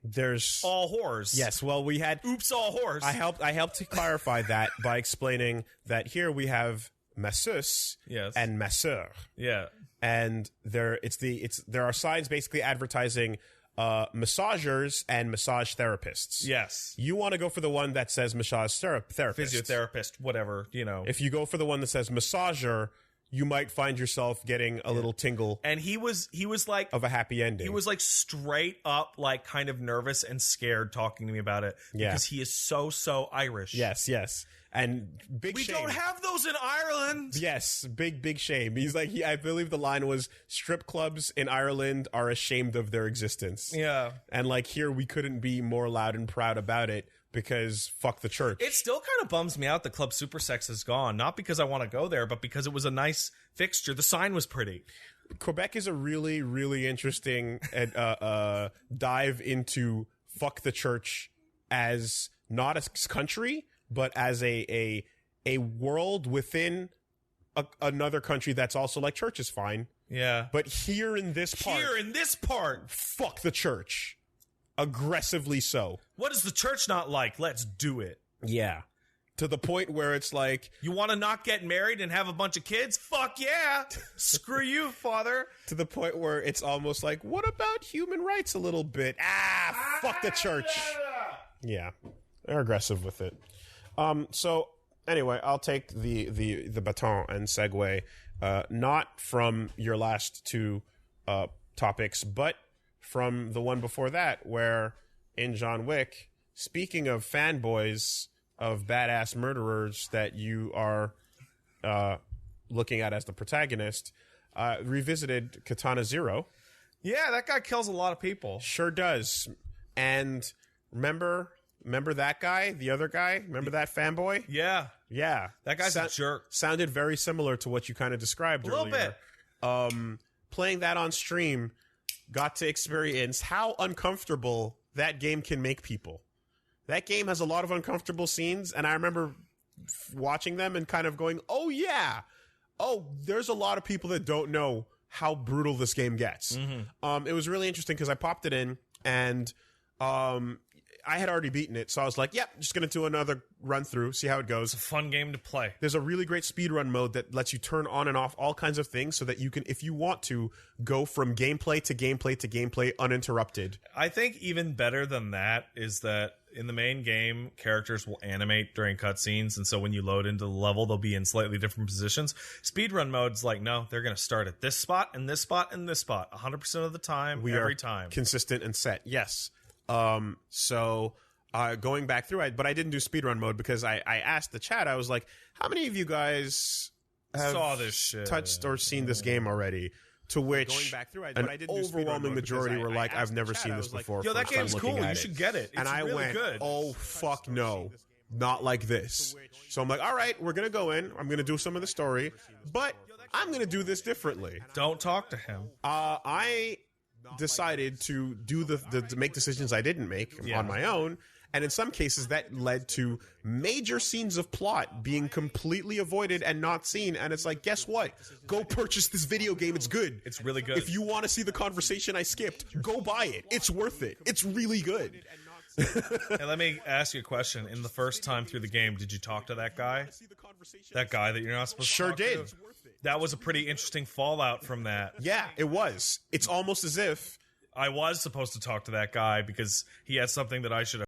there's all whores. Yes, well, we had oops, all whores. I helped to clarify that by explaining that here we have masseuse and masseur. Yeah, and there are signs basically advertising massagers and massage therapists. Yes, you want to go for the one that says massage therapist, physiotherapist, whatever. If you go for the one that says massager, you might find yourself getting a little tingle. And he was like of a happy ending. He was like straight up like kind of nervous and scared talking to me about it because he is so Irish. Yes. And big shame. We don't have those in Ireland. Yes, big shame. He's like, I believe the line was, strip clubs in Ireland are ashamed of their existence. Yeah. And like here we couldn't be more loud and proud about it. Because fuck the church. It still kind of bums me out that Club Super Sex is gone. Not because I want to go there, but because it was a nice fixture. The sign was pretty. Quebec is a really, really interesting dive into fuck the church as not a country, but as a world within another country that's also like church is fine. Yeah. But here in this part, fuck the church. Aggressively so. What is the church not like? Let's do it. Yeah. To the point where it's like... You want to not get married and have a bunch of kids? Fuck yeah. Screw you, father. To the point where it's almost like, what about human rights a little bit? Fuck the church. Yeah. They're aggressive with it. So, anyway, I'll take the baton and segue, not from your last two topics, but from the one before that, where in John Wick, speaking of fanboys of badass murderers that you are looking at as the protagonist, revisited Katana Zero. Yeah, that guy kills a lot of people. Sure does. And remember that guy, the other guy? Remember that fanboy? Yeah. Yeah. That guy's a jerk. Sounded very similar to what you kind of described earlier. A little bit. Playing that on stream got to experience how uncomfortable that game can make people. That game has a lot of uncomfortable scenes, and I remember watching them and kind of going, oh yeah, there's a lot of people that don't know how brutal this game gets. It was really interesting because I popped it in, and I had already beaten it, so I was like, yep, just going to do another run through, see how it goes. It's a fun game to play. There's a really great speedrun mode that lets you turn on and off all kinds of things so that you can, if you want to, go from gameplay to gameplay to gameplay uninterrupted. I think even better than that is that in the main game, characters will animate during cutscenes, and so when you load into the level, they'll be in slightly different positions. Speedrun mode's like, no, they're going to start at this spot, and this spot, and this spot, 100% of the time, every time. Consistent and set, yes. So going back through, but I didn't do speedrun mode because I asked the chat, I was like, how many of you guys have saw this shit, touched or seen this game already? To which going back through, an overwhelming majority were like, I've never seen this before. Yo, that game's cool. You should get it. It's and I really went, good. oh, fuck no. Not like this. So I'm like, all right, we're going to go in. I'm going to do some of the story, but I'm going to do this differently. Don't talk to him. I decided to do to make decisions I didn't make on my own, and in some cases that led to major scenes of plot being completely avoided and not seen. And it's like, guess what? Go purchase this video game. It's good. It's really good. If you want to see the conversation I skipped, go buy it. It's worth it. It's really good. Hey, let me ask you a question. In the first time through the game, did you talk to that guy? That guy that you're not supposed to talk to? Sure did. That was a pretty interesting fallout from that. Yeah, it was. It's almost as if I was supposed to talk to that guy because he had something that I should have